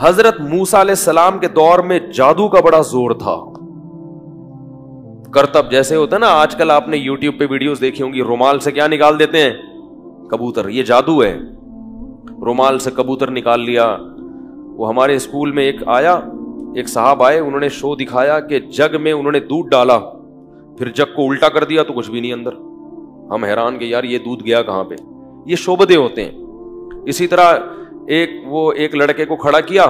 حضرت موسیٰ علیہ السلام کے دور میں جادو کا بڑا زور تھا. کرتب جیسے ہوتا ہے نا, آج کل آپ نے یوٹیوب پہ ویڈیوز دیکھی ہوں گی, رومال سے کیا نکال دیتے ہیں؟ کبوتر. یہ جادو ہے. رومال سے کبوتر نکال لیا. وہ ہمارے اسکول میں ایک آیا, ایک صاحب آئے, انہوں نے شو دکھایا کہ جگ میں انہوں نے دودھ ڈالا, پھر جگ کو الٹا کر دیا تو کچھ بھی نہیں اندر. ہم حیران کہ یار یہ دودھ گیا کہاں پہ. یہ شعبدے ہوتے ہیں. اسی طرح ایک لڑکے کو کھڑا کیا,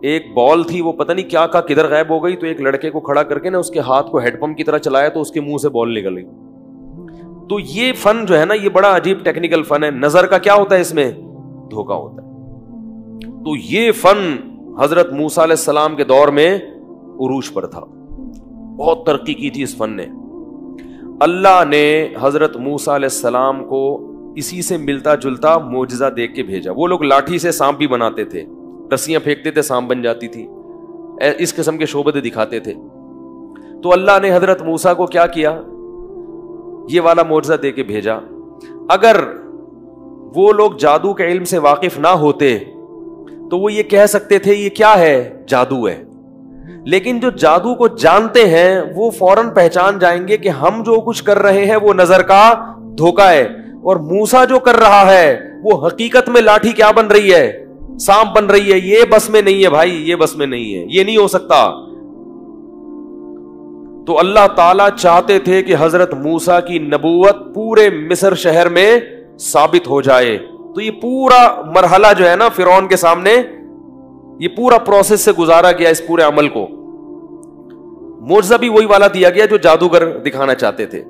ایک بال تھی وہ پتہ نہیں کیا کدھر غائب ہو گئی, تو ایک لڑکے کو کھڑا کر کے نا اس کے ہاتھ کو ہیڈ پمپ کی طرح چلایا تو اس کے منہ سے بال نکل گئی. تو یہ فن جو ہے نا, یہ بڑا عجیب ٹیکنیکل فن ہے. نظر کا کیا ہوتا ہے اس میں؟ دھوکا ہوتا ہے. تو یہ فن حضرت موسیٰ علیہ السلام کے دور میں عروج پر تھا, بہت ترقی کی تھی اس فن نے. اللہ نے حضرت موسیٰ علیہ السلام کو اسی سے ملتا جلتا معجزہ دیکھ کے بھیجا. وہ لوگ لاٹھی سے سانپ بھی بناتے تھے, رسیاں پھینکتے تھے سانپ بن جاتی تھی, اس قسم کے شعبدے دکھاتے تھے. تو اللہ نے حضرت موسیٰ کو کیا کیا؟ یہ والا معجزہ دے کے بھیجا. اگر وہ لوگ جادو کے علم سے واقف نہ ہوتے تو وہ یہ کہہ سکتے تھے یہ کیا ہے؟ جادو ہے. لیکن جو جادو کو جانتے ہیں وہ فوراً پہچان جائیں گے کہ ہم جو کچھ کر رہے ہیں وہ نظر کا دھوکا ہے, اور موسیٰ جو کر رہا ہے وہ حقیقت میں لاٹھی کیا بن رہی ہے؟ سانپ بن رہی ہے. یہ بس میں نہیں ہے بھائی, یہ بس میں نہیں ہے, یہ نہیں ہو سکتا. تو اللہ تعالیٰ چاہتے تھے کہ حضرت موسیٰ کی نبوت پورے مصر شہر میں ثابت ہو جائے. تو یہ پورا مرحلہ جو ہے نا فرعون کے سامنے, یہ پورا پروسیس سے گزارا گیا اس پورے عمل کو. معجزہ بھی وہی والا دیا گیا جو جادوگر دکھانا چاہتے تھے.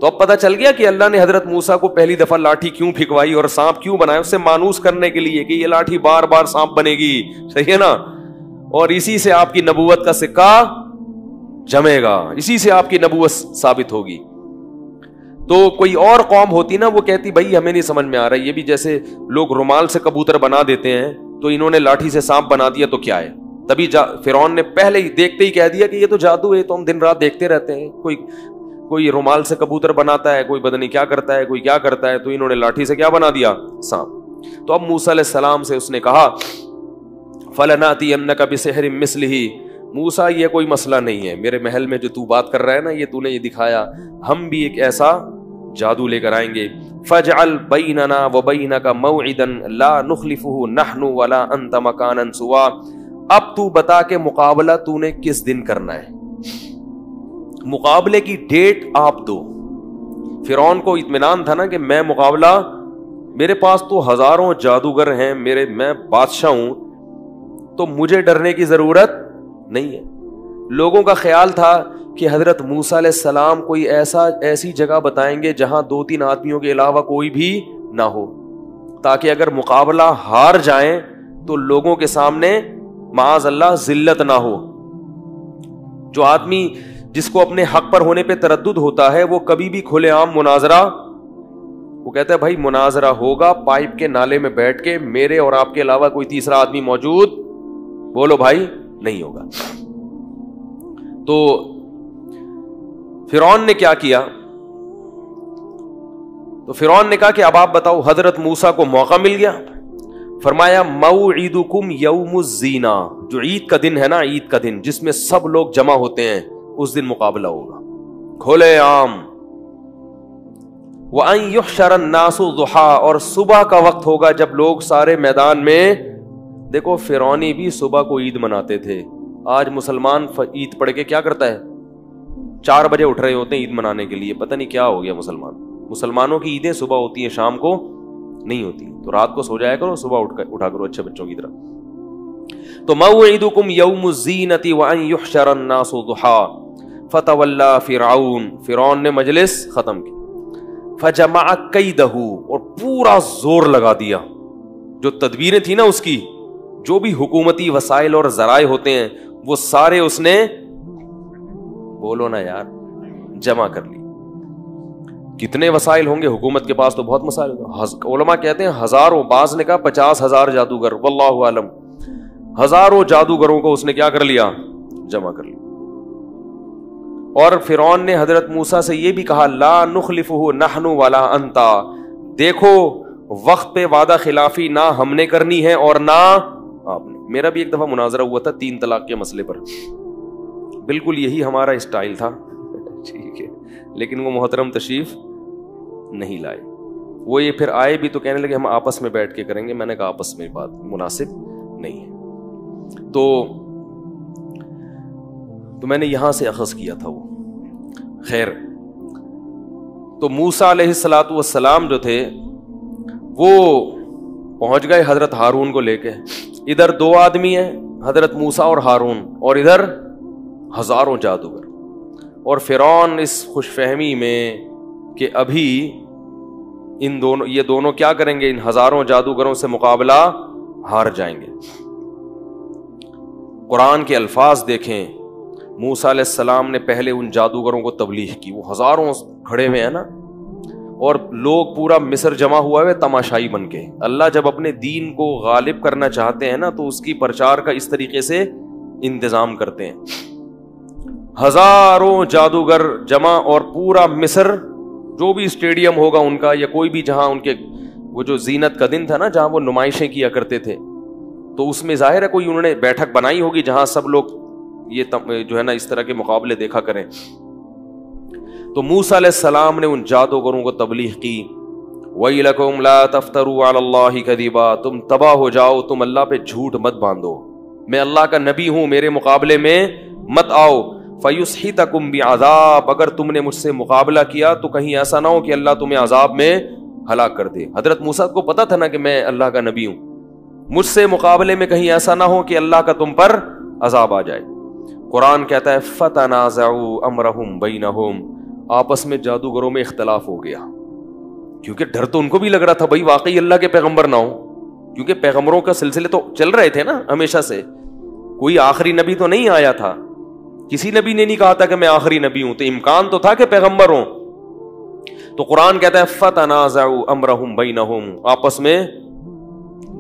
تو اب پتہ چل گیا کہ اللہ نے حضرت موسیٰ کو پہلی دفعہ لاٹھی کیوں پھکوائی اور سانپ کیوں بنایا, اس سے مانوس کرنے کے لیے کہ یہ لاٹھی بار بار سانپ بنے گی. صحیح ہے نا؟ اور اسی سے آپ کی نبوت کا سکہ جمے گا, اسی سے آپ کی نبوت ثابت ہوگی. تو کوئی اور قوم ہوتی نا, وہ کہتی بھائی ہمیں نہیں سمجھ میں آ رہا, یہ بھی جیسے لوگ رومال سے کبوتر بنا دیتے ہیں تو انہوں نے لاٹھی سے سانپ بنا دیا تو کیا ہے. تبھی فرعون نے پہلے ہی دیکھتے ہی کہہ دیا کہ یہ تو جادو ہے, تو ہم دن رات دیکھتے رہتے ہیں. کوئی رومال سے کبوتر بناتا ہے, کوئی پتہ نہیں کیا کرتا ہے, کوئی کیا کرتا ہے, تو انہوں نے لاٹھی سے کیا بنا دیا؟ سانپ. تو اب موسیٰ علیہ السلام سے اس نے کہا فَلَنَأْتِيَنَّكَ بِسِحْرٍ مِثْلِهِ, موسیٰ یہ کوئی مسئلہ نہیں ہے, میرے محل میں جو تو بات کر رہا ہے نا, یہ تو نے یہ دکھایا, ہم بھی ایک ایسا جادو لے کر آئیں گے. فَاجْعَلْ بَيْنَنَا وَبَيْنَكَ مَوْعِدًا لَا نُخْلِفُهُ نَحْنُ وَلَا أَنْتَ مَكَانًا سُوًى. اب تو بتا کہ مقابلہ تو نے کس دن کرنا ہے, مقابلے کی ڈیٹ آپ دو. فرعون کو اطمینان تھا نا کہ میں مقابلہ, میرے پاس تو ہزاروں جادوگر ہیں, میں بادشاہ ہوں, تو مجھے ڈرنے کی ضرورت نہیں ہے. لوگوں کا خیال تھا کہ حضرت موسیٰ علیہ السلام کوئی ایسی جگہ بتائیں گے جہاں 2-3 آدمیوں کے علاوہ کوئی بھی نہ ہو, تاکہ اگر مقابلہ ہار جائیں تو لوگوں کے سامنے معاذ اللہ ذلت نہ ہو. جو آدمی جس کو اپنے حق پر ہونے پہ تردد ہوتا ہے وہ کبھی بھی کھلے عام مناظرہ, وہ کہتا ہے بھائی مناظرہ ہوگا پائپ کے نالے میں بیٹھ کے, میرے اور آپ کے علاوہ کوئی تیسرا آدمی موجود, بولو بھائی, نہیں ہوگا. تو فرعون نے کیا کیا؟ تو فرعون نے کہا کہ اب آپ بتاؤ. حضرت موسیٰ کو موقع مل گیا, فرمایا موعدکم یوم الزینہ, جو عید کا دن ہے نا, عید کا دن جس میں سب لوگ جمع ہوتے ہیں, اس دن مقابلہ ہوگا کھلے عام. وَأَن يُحْشَرَ النَّاسُ ضُحًى, اور صبح کا وقت ہوگا جب لوگ سارے میدان میں. دیکھو فرعونی بھی صبح کو عید مناتے تھے, آج مسلمان عید پڑھ کے کیا کرتا ہے, 4 بجے اٹھ رہے ہوتے ہیں عید منانے کے لیے. پتہ نہیں کیا ہو گیا مسلمانوں کی عیدیں صبح ہوتی ہیں, شام کو نہیں ہوتی. تو رات کو سو جایا کرو, صبح اٹھا کرو اچھے بچوں کی طرح. تو موعدکم یوم الزینۃ وان یحشر الناس ضحیٰ فتولی فرعون, فرعون نے مجلس ختم کی. فجمع کیدہ, اور پورا زور لگا دیا, جو تدبیریں تھی نا اس کی, جو بھی حکومتی وسائل اور ذرائع ہوتے ہیں وہ سارے اس نے, بولو نا یار, جمع کر لی. کتنے وسائل ہوں گے حکومت کے پاس؟ تو بہت مسائل. علماء کہتے ہیں ہزاروں, بعض نے کہا 50,000 جادوگر, واللہ عالم. ہزاروں جادوگروں کو اس نے کیا کر لیا؟ جمع کر لیا. اور فرعون نے حضرت موسیٰ سے یہ بھی کہا لا نخلفہ نحن ولا انتا, دیکھو وقت پہ وعدہ خلافی نہ ہم نے کرنی ہے اور نہ آپ نے. میرا بھی ایک دفعہ مناظرہ ہوا تھا 3 طلاق کے مسئلے پر, بالکل یہی ہمارا اسٹائل تھا, ٹھیک ہے, لیکن وہ محترم تشریف نہیں لائے. وہ یہ پھر آئے بھی تو کہنے لگے ہم آپس میں بیٹھ کے کریں گے. میں نے کہا آپس میں بات مناسب نہیں ہے. تو میں نے یہاں سے اخذ کیا تھا وہ. خیر, تو موسیٰ علیہ الصلوۃ والسلام جو تھے وہ پہنچ گئے حضرت ہارون کو لے کے. ادھر 2 آدمی ہیں, حضرت موسیٰ اور ہارون, اور ادھر ہزاروں جادوگر. اور فرعون اس خوش فہمی میں کہ ابھی یہ دونوں کیا کریں گے, ان ہزاروں جادوگروں سے مقابلہ ہار جائیں گے. قرآن کے الفاظ دیکھیں, موسیٰ علیہ السلام نے پہلے ان جادوگروں کو تبلیغ کی. وہ ہزاروں کھڑے ہوئے ہیں نا, اور لوگ پورا مصر جمع ہوا ہے تماشائی بن کے. اللہ جب اپنے دین کو غالب کرنا چاہتے ہیں نا تو اس کی پرچار کا اس طریقے سے انتظام کرتے ہیں. ہزاروں جادوگر جمع, اور پورا مصر جو بھی اسٹیڈیم ہوگا ان کا, یا کوئی بھی جہاں ان کے وہ جو زینت کا دن تھا نا جہاں وہ نمائشیں کیا کرتے تھے, تو اس میں ظاہر ہے کوئی انہوں نے بیٹھک بنائی ہوگی جہاں سب لوگ یہ جو ہے نا اس طرح کے مقابلے دیکھا کریں. تو موسیٰ علیہ السلام نے ان جادوگروں کو تبلیغ کی, وَيْلَكُمْ لَا تَفْتَرُوا عَلَى اللَّهِ كَذِبًا, تم تباہ ہو جاؤ, تم اللہ پہ جھوٹ مت باندھو, میں اللہ کا نبی ہوں, میرے مقابلے میں مت آؤ. فَيُسْحِتَكُمْ بِعَذَابٍ, اگر تم نے مجھ سے مقابلہ کیا تو کہیں ایسا نہ ہو کہ اللہ تمہیں عذاب میں ہلاک کر دے. حضرت موسیٰ کو پتا تھا نا کہ میں اللہ کا نبی ہوں, مجھ سے مقابلے میں کہیں ایسا نہ ہو کہ اللہ کا تم پر عذاب آ جائے. قرآن کہتا ہے فَتَنَازَعُوا أَمْرَهُمْ بَيْنَهُمْ, آپس میں جادوگروں میں اختلاف ہو گیا, کیونکہ ڈر تو ان کو بھی لگ رہا تھا بھائی واقعی اللہ کے پیغمبر نہ ہو, کیونکہ پیغمبروں کا سلسلے تو چل رہے تھے نا ہمیشہ سے, کوئی آخری نبی تو نہیں آیا تھا, کسی نبی نے نہیں کہا تھا کہ میں آخری نبی ہوں, تو امکان تو تھا کہ پیغمبر ہوں. تو قرآن کہتا ہے فَتَنَازَعُوا أَمْرَهُمْ بَيْنَهُمْ, آپس میں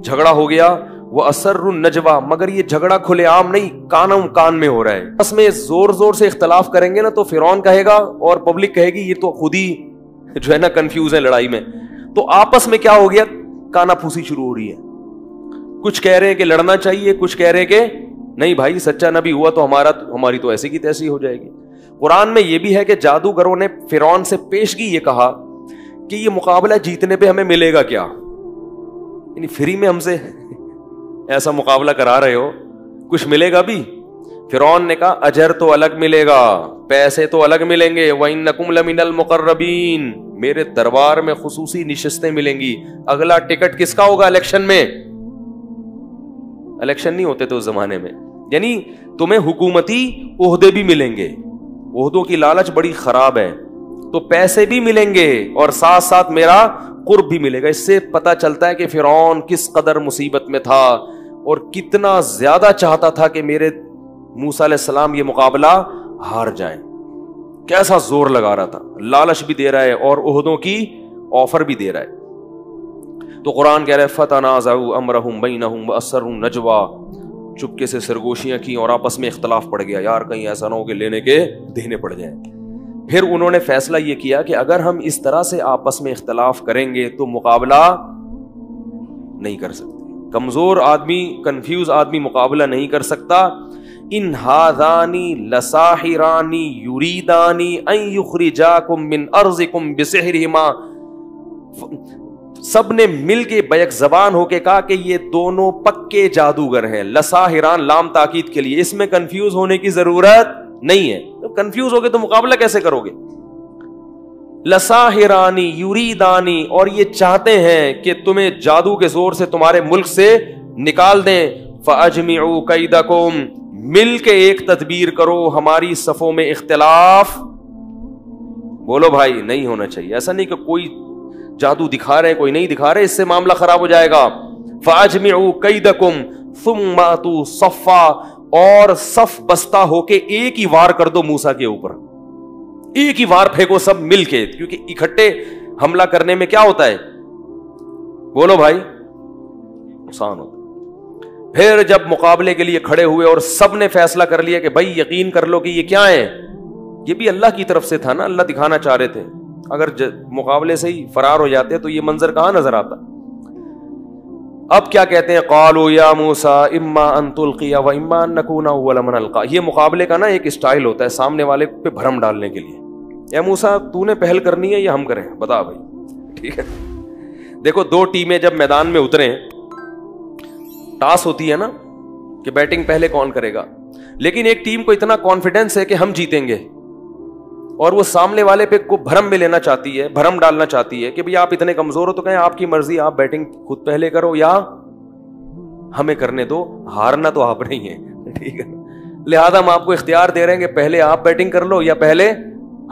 جھگڑا ہو گیا. وَأَسَرُّوا النَّجْوَىٰ, مگر یہ جھگڑا کھلے عام نہیں, کان میں ہو رہا ہے. آپس میں زور زور سے اختلاف کریں گے نا تو فرعون کہے گا اور پبلک کہے گی یہ تو خود ہی جو ہے نا کنفیوز ہے لڑائی میں. تو آپس میں کیا ہو گیا, کانا پھوسی شروع ہو رہی ہے. کچھ کہہ رہے ہیں کہ لڑنا چاہیے, کچھ کہہ رہے ہیں کہ نہیں بھائی سچا نبی ہوا تو ہماری تو ایسی کی تیسی ہو جائے گی. قرآن میں یہ بھی ہے کہ جادوگروں نے فرعون سے پیشگی یہ کہا کہ یہ مقابلہ جیتنے پہ ہمیں ملے گا کیا, یعنی فری میں ہم سے ایسا مقابلہ کرا رہے ہو, کچھ ملے گا بھی. فرعون نے کہا اجر تو الگ ملے گا, پیسے تو الگ ملیں گے. وَإِنَّكُمْ لَمِنَ الْمُقَرَّبِينَ, میرے دربار میں خصوصی نشستیں ملیں گی. اگلا ٹکٹ کس کا ہوگا الیکشن میں؟ الیکشن نہیں ہوتے تھے اس زمانے میں, یعنی تمہیں حکومتی عہدے بھی ملیں گے. عہدوں کی لالچ بڑی خراب ہے, تو پیسے بھی ملیں گے اور ساتھ ساتھ میرا قرب بھی ملے گا. اس سے پتا چلتا ہے کہ فرعون کس قدر مصیبت میں تھا اور کتنا زیادہ چاہتا تھا کہ میرے موسیٰ علیہ السلام یہ مقابلہ ہار جائیں. کیسا زور لگا رہا تھا, لالچ بھی دے رہا ہے اور عہدوں کی آفر بھی دے رہا ہے. تو قرآن کہہ رہا ہے فَتَنَازَعُوا أَمْرَهُمْ بَيْنَهُمْ وَأَسَرُّوا النَّجْوَىٰ, چپکے سے سرگوشیاں کی اور آپس میں اختلاف پڑ گیا, یار کہیں ایسا نہ ہو کہ لینے کے دینے پڑ جائیں. پھر انہوں نے فیصلہ یہ کیا کہ اگر ہم اس طرح سے آپس میں اختلاف کریں گے تو مقابلہ نہیں کر سکتے. کمزور آدمی, کنفیوز آدمی مقابلہ نہیں کر سکتا. ان ہذانی لساحرانی یریدانی ان یخرجاکم من ارضکم بسحرہما, سب نے مل کے بیک زبان ہو کے کہا کہ یہ دونوں پکے جادوگر ہیں. لساحران لام تاکید کے لیے, اس میں کنفیوز ہونے کی ضرورت نہیں ہے. کنفیوز ہو گئے تو مقابلہ کیسے کرو گے؟ لساحرانی یریدانی, اور یہ چاہتے ہیں کہ تمہیں جادو کے زور سے تمہارے ملک سے نکال دیں. فاجمعوا کیدکم, مل کے ایک تدبیر کرو, ہماری صفوں میں اختلاف. بولو بھائی نہیں ہونا چاہیے, ایسا نہیں کہ کوئی جادو دکھا رہے کوئی نہیں دکھا رہے, اس سے معاملہ خراب ہو جائے گا. فاجمعوا کیدکم ثم اتوا صفا, اور صف بستہ ہو کے ایک ہی وار کر دو موسیٰ کے اوپر, ایک ہی وار پھینکو سب مل کے, کیونکہ اکٹھے حملہ کرنے میں کیا ہوتا ہے, بولو بھائی, نقصان ہوتا. پھر جب مقابلے کے لیے کھڑے ہوئے اور سب نے فیصلہ کر لیا کہ بھائی یقین کر لو کہ یہ کیا ہے, یہ بھی اللہ کی طرف سے تھا نا, اللہ دکھانا چاہ رہے تھے. اگر مقابلے سے ہی فرار ہو جاتے تو یہ منظر کہاں نظر آتا. اب کیا کہتے ہیں؟ قالوا یا موسیٰ اما ان تلقی و اما ان نکون اول من القی. یہ مقابلے کا نا ایک اسٹائل ہوتا ہے سامنے والے پہ بھرم ڈالنے کے لیے. اے موسیٰ تو نے پہل کرنی ہے یا ہم کریں؟ بتا بھائی. ٹھیک ہے. دیکھو دو ٹیمیں جب میدان میں اتریں, ٹاس ہوتی ہے نا کہ بیٹنگ پہلے کون کرے گا, لیکن ایک ٹیم کو اتنا کانفیڈنس ہے کہ ہم جیتیں گے, اور وہ سامنے والے پہ کو بھرم میں لینا چاہتی ہے, بھرم ڈالنا چاہتی ہے کہ بھئی آپ اتنے کمزور ہو تو کہیں آپ کی مرضی, آپ بیٹنگ خود پہلے کرو یا ہمیں کرنے دو, ہارنا تو آپ نہیں ہے. ٹھیک ہے, لہذا ہم آپ کو اختیار دے رہے ہیں کہ پہلے آپ بیٹنگ کر لو یا پہلے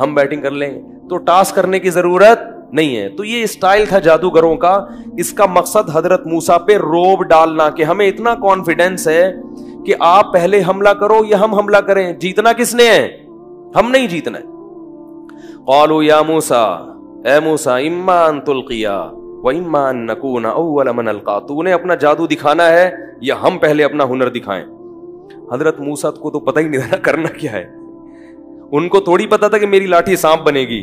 ہم بیٹنگ کر لیں, تو ٹاس کرنے کی ضرورت نہیں ہے. تو یہ اسٹائل تھا جادوگروں کا. اس کا مقصد حضرت موسیٰ پہ روب ڈالنا کہ ہمیں اتنا کانفیڈنس ہے کہ آپ پہلے حملہ کرو یا ہم حملہ کریں, جیتنا کس نے ہے؟ ہم نہیں جیتنا ہے. قالوا یا موسیٰ, اے موسیٰ اما ان تلقیا و اما ان نکون اول من القا. تو نے اپنا جادو دکھانا ہے یا ہم پہلے اپنا ہنر دکھائیں؟ حضرت موسیٰ کو تو پتہ ہی نہیں تھا کرنا کیا ہے. ان کو تھوڑی پتا تھا کہ میری لاٹھی سانپ بنے گی,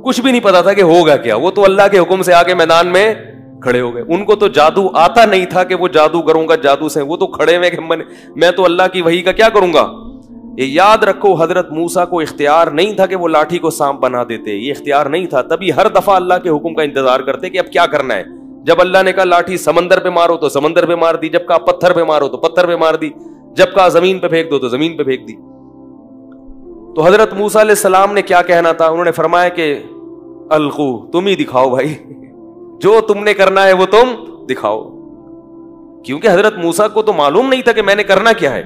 کچھ بھی نہیں پتا تھا کہ ہوگا کیا. وہ تو اللہ کے حکم سے آ کے میدان میں کھڑے ہو گئے. ان کو تو جادو آتا نہیں تھا کہ وہ جادوگروں کا جادو سے, وہ تو کھڑے ہوئے کہ میں تو اللہ کی وحی کا کیا کروں گا. یہ یاد رکھو, حضرت موسیٰ کو اختیار نہیں تھا کہ وہ لاٹھی کو سانپ بنا دیتے, یہ اختیار نہیں تھا. تبھی ہر دفعہ اللہ کے حکم کا انتظار کرتے کہ اب کیا کرنا ہے. جب اللہ نے کہا لاٹھی سمندر پہ مارو تو سمندر پہ مار دی, جب کہا پتھر پہ مارو تو پتھر پہ مار دی, جب کہا زمین پہ پھینک دو تو زمین پہ پھینک دی. تو حضرت موسیٰ علیہ السلام نے کیا کہنا تھا؟ انہوں نے فرمایا کہ القو, تم ہی دکھاؤ بھائی, جو تم نے کرنا ہے وہ تم دکھاؤ. کیونکہ حضرت موسیٰ کو تو معلوم نہیں تھا کہ میں نے کرنا کیا ہے.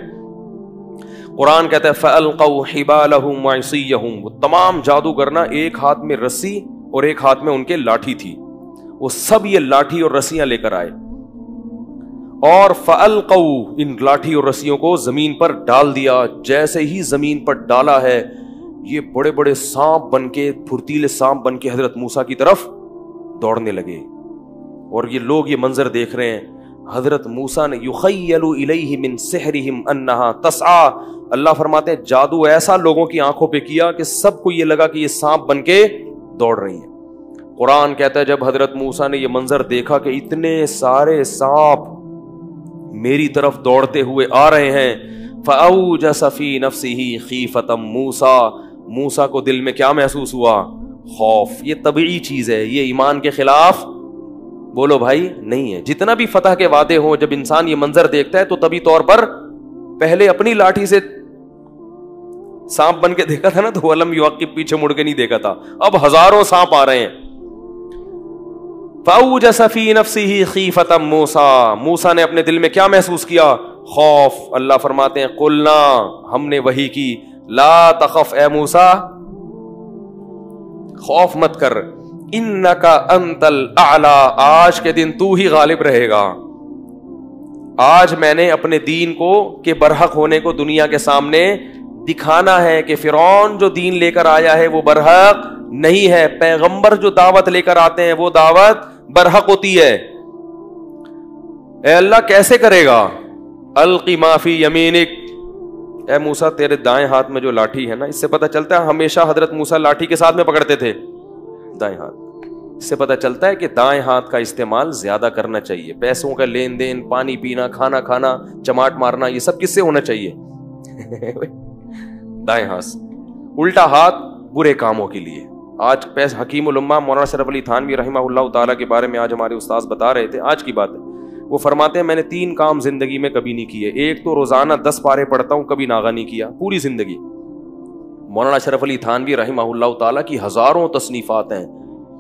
قرآن کہتا ہے فَأَلْقَوْا حِبَالَهُمْ وَعِصِيَّهُمْ. وہ تمام جادوگر نا ایک ہاتھ میں رسی اور ایک ہاتھ میں ان کے لاٹھی تھی, وہ سب یہ لاٹھی اور رسیاں لے کر آئے, اور فَأَلْقَوْا, ان لاٹھی اور رسیوں کو زمین پر ڈال دیا. جیسے ہی زمین پر ڈالا ہے, یہ بڑے بڑے سانپ بن کے, پھرتیلے سانپ بن کے حضرت موسیٰ کی طرف دوڑنے لگے. اور یہ لوگ یہ منظر دیکھ رہے ہیں. حضرت موسیٰ نے یخیل الیہ من سحرہم انہا تسعی, اللہ فرماتے ہیں جادو ایسا لوگوں کی آنکھوں پہ کیا کہ سب کو یہ لگا کہ یہ سانپ بن کے دوڑ رہی ہیں. قرآن کہتا ہے جب حضرت موسیٰ نے یہ منظر دیکھا کہ اتنے سارے سانپ میری طرف دوڑتے ہوئے آ رہے ہیں, فأوجس فی نفسہ خیفۃ موسیٰ, موسیٰ کو دل میں کیا محسوس ہوا؟ خوف. یہ طبیعی چیز ہے, یہ ایمان کے خلاف بولو بھائی نہیں ہے. جتنا بھی فتح کے وعدے ہوں, جب انسان یہ منظر دیکھتا ہے تو طبی طور پر پہلے اپنی لاٹھی سے سانپ بن کے دیکھا تھا نا, تو ولم یعقب, پیچھے مڑ کے نہیں دیکھا تھا. اب ہزاروں سانپ آ رہے ہیں. فأوجس فی نفسہ خیفۃ موسیٰ, موسیٰ نے اپنے دل میں کیا محسوس کیا؟ خوف. اللہ فرماتے ہیں قلنا, ہم نے وحی کی, لا تخف اے موسیٰ, خوف مت کر, انکا انت الاعلی, آج کے دن تو ہی غالب رہے گا. آج میں نے اپنے دین کو کہ برحق ہونے کو دنیا کے سامنے دکھانا ہے کہ فرعون جو دین لے کر آیا ہے وہ برحق نہیں ہے. پیغمبر جو دعوت لے کر آتے ہیں وہ دعوت برحق ہوتی ہے. اے اللہ کیسے کرے گا؟ القی ما فی یمینک, اے موسیٰ تیرے دائیں ہاتھ میں جو لاٹھی ہے نا, اس سے پتہ چلتا ہے ہمیشہ حضرت موسیٰ لاٹھی کے ساتھ میں پکڑتے تھے دائیں ہاتھ. اس سے پتہ چلتا ہے کہ دائیں ہاتھ کا استعمال زیادہ کرنا چاہیے. پیسوں کا لین دین, پانی پینا, کھانا کھانا, چماٹ مارنا, یہ سب کس سے ہونا چاہیے؟ دائیں ہاتھ. الٹا ہاتھ برے کاموں کے لیے. آج حکیم الامہ مولانا اشرف علی تھانوی رحمہ اللہ تعالیٰ کے بارے میں آج ہمارے استاذ بتا رہے تھے, آج کی بات ہے. وہ فرماتے ہیں میں نے 3 کام زندگی میں کبھی نہیں کیے. ایک تو روزانہ 10 پارے پڑھتا ہوں, کبھی ناغہ نہیں کیا پوری زندگی. مولانا اشرف علی تھانوی رحمہ اللہ تعالیٰ کی ہزاروں تصنیفات ہیں,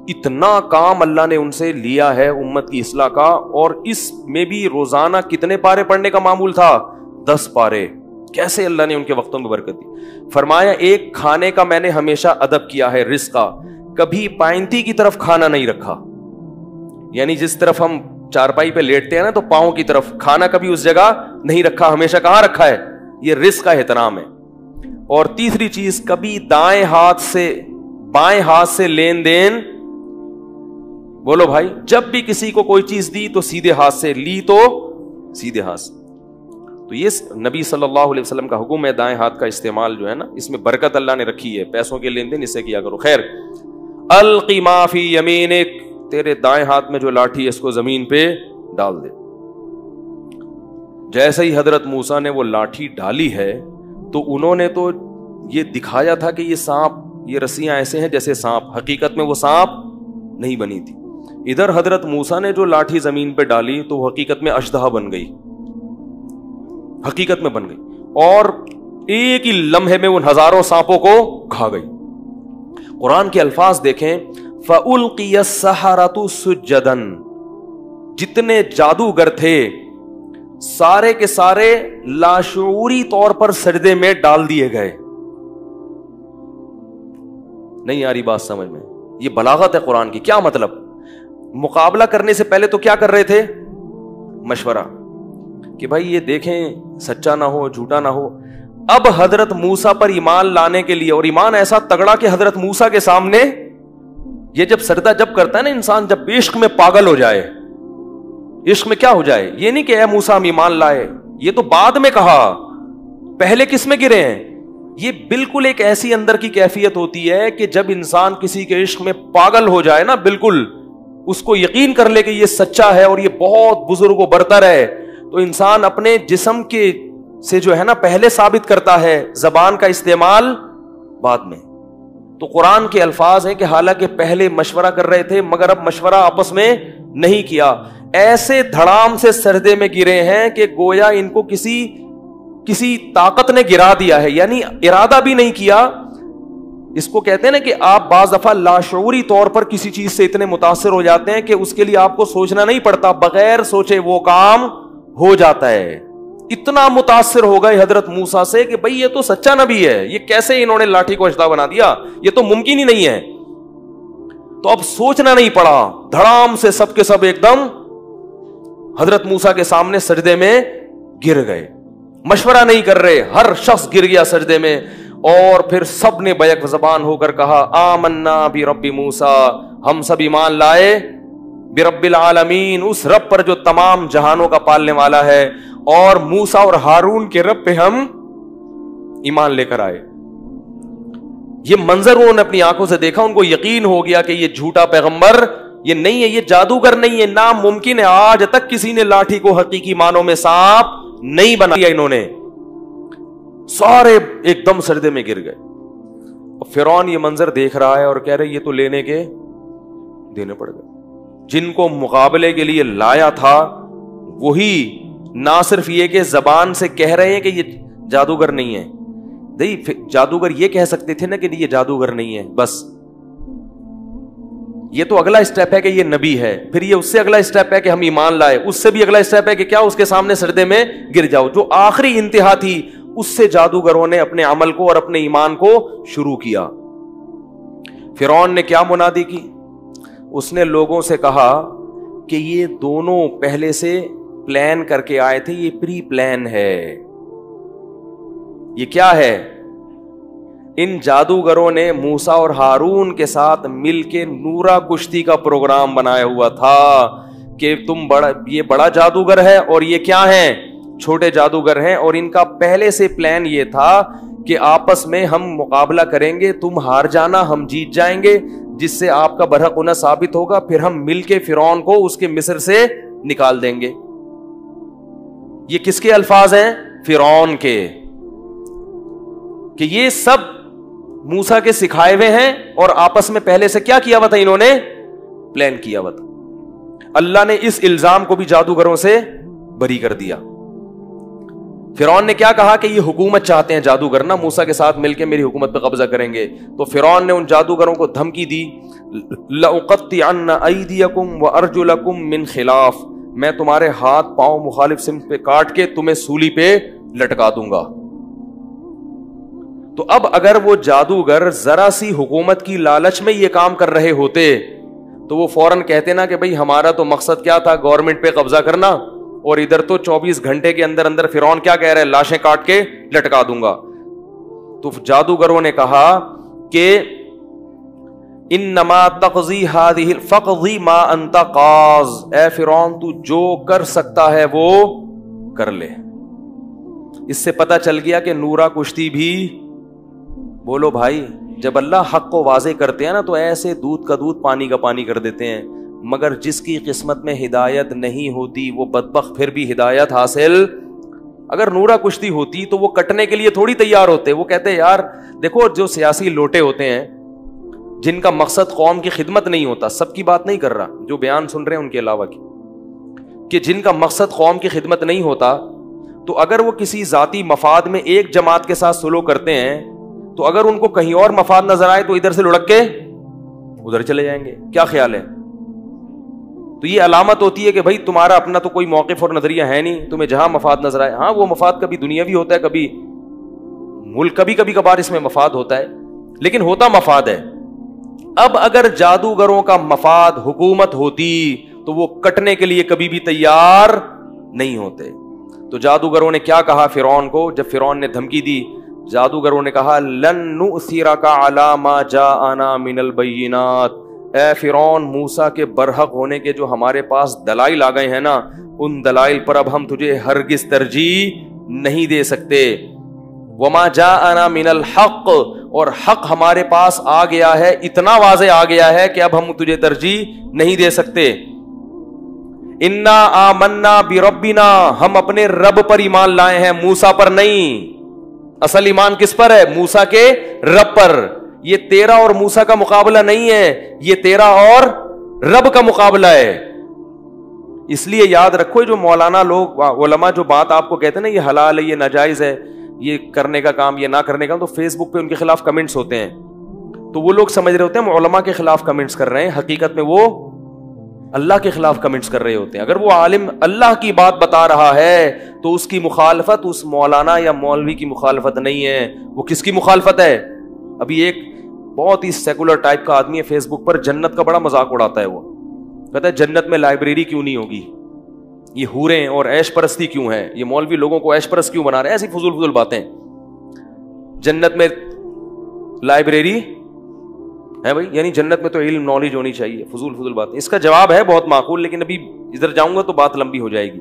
اتنا کام اللہ نے ان سے لیا ہے امت کی اصلاح کا. اور اس میں بھی روزانہ کتنے پارے پڑھنے کا معمول تھا؟ 10 پارے. کیسے اللہ نے ان کے وقتوں میں برکت دی. فرمایا ایک کھانے کا میں نے ہمیشہ ادب کیا ہے, رزق کا, کبھی پائنتی کی طرف کھانا نہیں رکھا. یعنی جس طرف ہم چارپائی پہ لیٹتے ہیں نا, تو پاؤں کی طرف کھانا کبھی اس جگہ نہیں رکھا, ہمیشہ کہاں رکھا ہے؟ یہ رزق کا احترام ہے. اور تیسری چیز, کبھی دائیں ہاتھ سے بائیں ہاتھ سے لین دین, بولو بھائی, جب بھی کسی کو کوئی چیز دی تو سیدھے ہاتھ سے لی, تو سیدھے ہاتھ سے. تو یہ نبی صلی اللہ علیہ وسلم کا حکم ہے, دائیں ہاتھ کا استعمال جو ہے نا, اس میں برکت اللہ نے رکھی ہے. پیسوں کے لین دین اس سے کیا کرو. خیر, القی ما فی یمینک, تیرے دائیں ہاتھ میں جو لاٹھی ہے اس کو زمین پہ ڈال دے. جیسے ہی حضرت موسیٰ نے وہ لاٹھی ڈالی ہے تو انہوں نے تو یہ دکھایا تھا کہ یہ سانپ, یہ رسیاں ایسے ہیں جیسے سانپ, حقیقت میں وہ سانپ نہیں بنی تھی. ادھر حضرت موسیٰ نے جو لاٹھی زمین پہ ڈالی تو وہ حقیقت میں اشدہا بن گئی, حقیقت میں بن گئی, اور ایک ہی لمحے میں ان ہزاروں سانپوں کو کھا گئی. قرآن کے الفاظ دیکھیں, فَأُلْقِيَ السَّحَرَةُ سُجَّدًا, جتنے جادوگر تھے سارے کے سارے لاشعوری طور پر سجدے میں ڈال دیے گئے. نہیں آ رہی بات سمجھ میں؟ یہ بلاغت ہے قرآن کی. کیا مطلب؟ مقابلہ کرنے سے پہلے تو کیا کر رہے تھے؟ مشورہ کہ بھائی یہ دیکھیں سچا نہ ہو, جھوٹا نہ ہو. اب حضرت موسیٰ پر ایمان لانے کے لیے, اور ایمان ایسا تگڑا کہ حضرت موسیٰ کے سامنے یہ جب سجدہ جب کرتا ہے نا انسان, جب عشق میں پاگل ہو جائے, عشق میں کیا ہو جائے, یہ نہیں کہ اے موسیٰ ہم ایمان لائے, یہ تو بعد میں کہا, پہلے کس میں گرے ہیں. یہ بالکل ایک ایسی اندر کی کیفیت ہوتی ہے کہ جب انسان کسی کے عشق میں پاگل ہو جائے نا, بالکل اس کو یقین کر لے کہ یہ سچا ہے اور یہ بہت بزرگ و برتر ہے, تو انسان اپنے جسم کے سے جو ہے نا پہلے ثابت کرتا ہے, زبان کا استعمال بعد میں. تو قرآن کے الفاظ ہیں کہ حالانکہ پہلے مشورہ کر رہے تھے مگر اب مشورہ آپس میں نہیں کیا, ایسے دھڑام سے سجدے میں گرے ہیں کہ گویا ان کو کسی طاقت نے گرا دیا ہے, یعنی ارادہ بھی نہیں کیا. اس کو کہتے ہیں نا کہ آپ بعض دفعہ لاشعوری طور پر کسی چیز سے اتنے متاثر ہو جاتے ہیں کہ اس کے لیے آپ کو سوچنا نہیں پڑتا, بغیر سوچے وہ کام ہو جاتا ہے. اتنا متاثر ہو گئے حضرت موسیٰ سے کہ بھئی یہ تو سچا نبی ہے, یہ کیسے انہوں نے لاٹھی کو اشتہا بنا دیا, یہ تو ممکن ہی نہیں ہے. تو اب سوچنا نہیں پڑا, دھڑام سے سب کے سب ایک دم حضرت موسیٰ کے سامنے سجدے میں گر گئے, مشورہ نہیں کر رہے, ہر شخص گر گیا سجدے میں. اور پھر سب نے بیک زبان ہو کر کہا آمنا برب موسیٰ, ہم سب ایمان لائے برب العالمین, اس رب پر جو تمام جہانوں کا پالنے والا ہے, اور موسیٰ اور ہارون کے رب پہ ہم ایمان لے کر آئے. یہ منظر انہوں نے اپنی آنکھوں سے دیکھا, ان کو یقین ہو گیا کہ یہ جھوٹا پیغمبر یہ نہیں ہے, یہ جادوگر نہیں ہے, ناممکن ہے. آج تک کسی نے لاٹھی کو حقیقی معنوں میں سانپ نہیں بنایا. انہوں نے سارے ایک دم سجدے میں گر گئے. فرعون یہ منظر دیکھ رہا ہے اور کہہ رہے یہ تو لینے کے دینے پڑ گئے. جن کو مقابلے کے لیے لایا تھا وہی نہ صرف یہ کہ زبان سے کہہ رہے ہیں کہ یہ جادوگر نہیں ہے. جادوگر یہ کہہ سکتے تھے نا کہ یہ جادوگر نہیں ہے, بس یہ تو اگلا اسٹیپ ہے کہ یہ نبی ہے, پھر یہ اس سے اگلا اسٹیپ ہے کہ ہم ایمان لائے, اس سے بھی اگلا اسٹیپ ہے کہ کیا اس کے سامنے سجدے میں گر جاؤ. جو آخری انتہا تھی اس سے جادوگروں نے اپنے عمل کو اور اپنے ایمان کو شروع کیا. فرعون نے کیا منادی کی, اس نے لوگوں سے کہا کہ یہ دونوں پہلے سے پلان کر کے آئے تھے, یہ پری پلان ہے. یہ کیا ہے؟ ان جادوگروں نے موسیٰ اور ہارون کے ساتھ مل کے نورا کشتی کا پروگرام بنایا ہوا تھا کہ یہ بڑا جادوگر ہے اور یہ کیا ہیں, چھوٹے جادوگر ہیں, اور ان کا پہلے سے پلان یہ تھا کہ آپس میں ہم مقابلہ کریں گے, تم ہار جانا ہم جیت جائیں گے, جس سے آپ کا برحق ہونا ثابت ہوگا, پھر ہم مل کے فرعون کو اس کے مصر سے نکال دیں گے. یہ کس کے الفاظ ہیں؟ فرعون کے, کہ یہ سب موسیٰ کے سکھائے ہوئے ہیں اور آپس میں پہلے سے کیا کیا ہوا تھا, انہوں نے پلان کیا ہوا تھا. اللہ نے اس الزام کو بھی جادوگروں سے بری کر دیا. فرعون نے کیا کہا کہ یہ حکومت چاہتے ہیں جادوگر نا, موسیٰ کے ساتھ مل کے میری حکومت پہ قبضہ کریں گے. تو فرعون نے ان جادوگروں کو دھمکی دی, لَأُقَطِّعَنَّ أَيْدِيَكُمْ وَأَرْجُلَكُمْ مِنْ خِلَافٍ, میں تمہارے ہاتھ پاؤں مخالف سمت پہ کاٹ کے تمہیں سولی پہ لٹکا دوں گا. تو اب اگر وہ جادوگر ذرا سی حکومت کی لالچ میں یہ کام کر رہے ہوتے تو وہ فوراً کہتے نا کہ بھئی ہمارا تو مقصد کیا تھا, گورنمنٹ پہ قبضہ کرنا, اور ادھر تو 24 گھنٹے کے اندر اندر فرعون کیا کہہ رہا ہے, لاشیں کاٹ کے لٹکا دوں گا. تو جادوگروں نے کہا کہ انما تقضی هذه فقضی ما انت قاض, اے فرعون تو جو کر سکتا ہے وہ کر لے. اس سے پتہ چل گیا کہ نورا کشتی بھی, بولو بھائی, جب اللہ حق کو واضح کرتے ہیں نا تو ایسے دودھ کا دودھ پانی کا پانی کر دیتے ہیں. مگر جس کی قسمت میں ہدایت نہیں ہوتی وہ بدبخت پھر بھی ہدایت حاصل. اگر نورا کشتی ہوتی تو وہ کٹنے کے لیے تھوڑی تیار ہوتے. وہ کہتے یار دیکھو جو سیاسی لوٹے ہوتے ہیں جن کا مقصد قوم کی خدمت نہیں ہوتا, سب کی بات نہیں کر رہا, جو بیان سن رہے ہیں ان کے علاوہ کی, کہ جن کا مقصد قوم کی خدمت نہیں ہوتا, تو اگر وہ کسی ذاتی مفاد میں ایک جماعت کے ساتھ سلوک کرتے ہیں تو اگر ان کو کہیں اور مفاد نظر آئے تو ادھر سے لڑک کے ادھر چلے جائیں گے. کیا خیال ہے؟ تو یہ علامت ہوتی ہے کہ بھائی تمہارا اپنا تو کوئی موقف اور نظریہ ہے نہیں, تمہیں جہاں مفاد نظر آئے. ہاں وہ مفاد کبھی دنیاوی ہوتا ہے, کبھی ملک, کبھی کبھار اس میں مفاد ہوتا ہے, لیکن ہوتا مفاد ہے. اب اگر جادوگروں کا مفاد حکومت ہوتی تو وہ کٹنے کے لیے کبھی بھی تیار نہیں ہوتے. تو جادوگروں نے کیا کہا فرعون کو؟ جب فرعون نے دھمکی دی, جادوگروں نے کہا لن نؤثرک علی ما جاءنا من البینات, اے فرعون موسیٰ کے برحق ہونے کے جو ہمارے پاس دلائل آ گئے ہیں نا, ان دلائل پر اب ہم تجھے ہرگز ترجیح نہیں دے سکتے. وما جاءنا من الحق, اور حق ہمارے پاس آ گیا ہے, اتنا واضح آ گیا ہے کہ اب ہم تجھے ترجیح نہیں دے سکتے. انا آمنا بربنا, ہم اپنے رب پر ایمان لائے ہیں, موسیٰ پر نہیں. اصل ایمان کس پر ہے؟ موسیٰ کے رب پر. یہ تیرا اور موسیٰ کا مقابلہ نہیں ہے, یہ تیرا اور رب کا مقابلہ ہے. اس لیے یاد رکھو جو مولانا لوگ علماء جو بات آپ کو کہتے ہیں نا یہ حلال ہے, یہ ناجائز ہے, یہ کرنے کا کام, یہ نہ کرنے کا, تو فیس بک پہ ان کے خلاف کمنٹس ہوتے ہیں, تو وہ لوگ سمجھ رہے ہوتے ہیں علماء کے خلاف کمنٹس کر رہے ہیں, حقیقت میں وہ اللہ کے خلاف کمنٹس کر رہے ہوتے ہیں. اگر وہ عالم اللہ کی بات بتا رہا ہے تو اس کی مخالفت اس مولانا یا مولوی کی مخالفت نہیں ہے, وہ کس کی مخالفت ہے؟ ابھی ایک بہت ہی سیکولر ٹائپ کا آدمی ہے فیس بک پر, جنت کا بڑا مذاق اڑاتا ہے. وہ کہتا ہے جنت میں لائبریری کیوں نہیں ہوگی, یہ حوریں اور عیش پرستی کیوں ہے, یہ مولوی لوگوں کو عیش پرست کیوں بنا رہے ہیں, ایسی فضول باتیں. جنت میں لائبریری ہے بھائی, یعنی جنت میں تو علم نالج ہونی چاہیے, فضول باتیں. اس کا جواب ہے بہت معقول, لیکن ابھی ادھر جاؤں گا تو بات لمبی ہو جائے گی.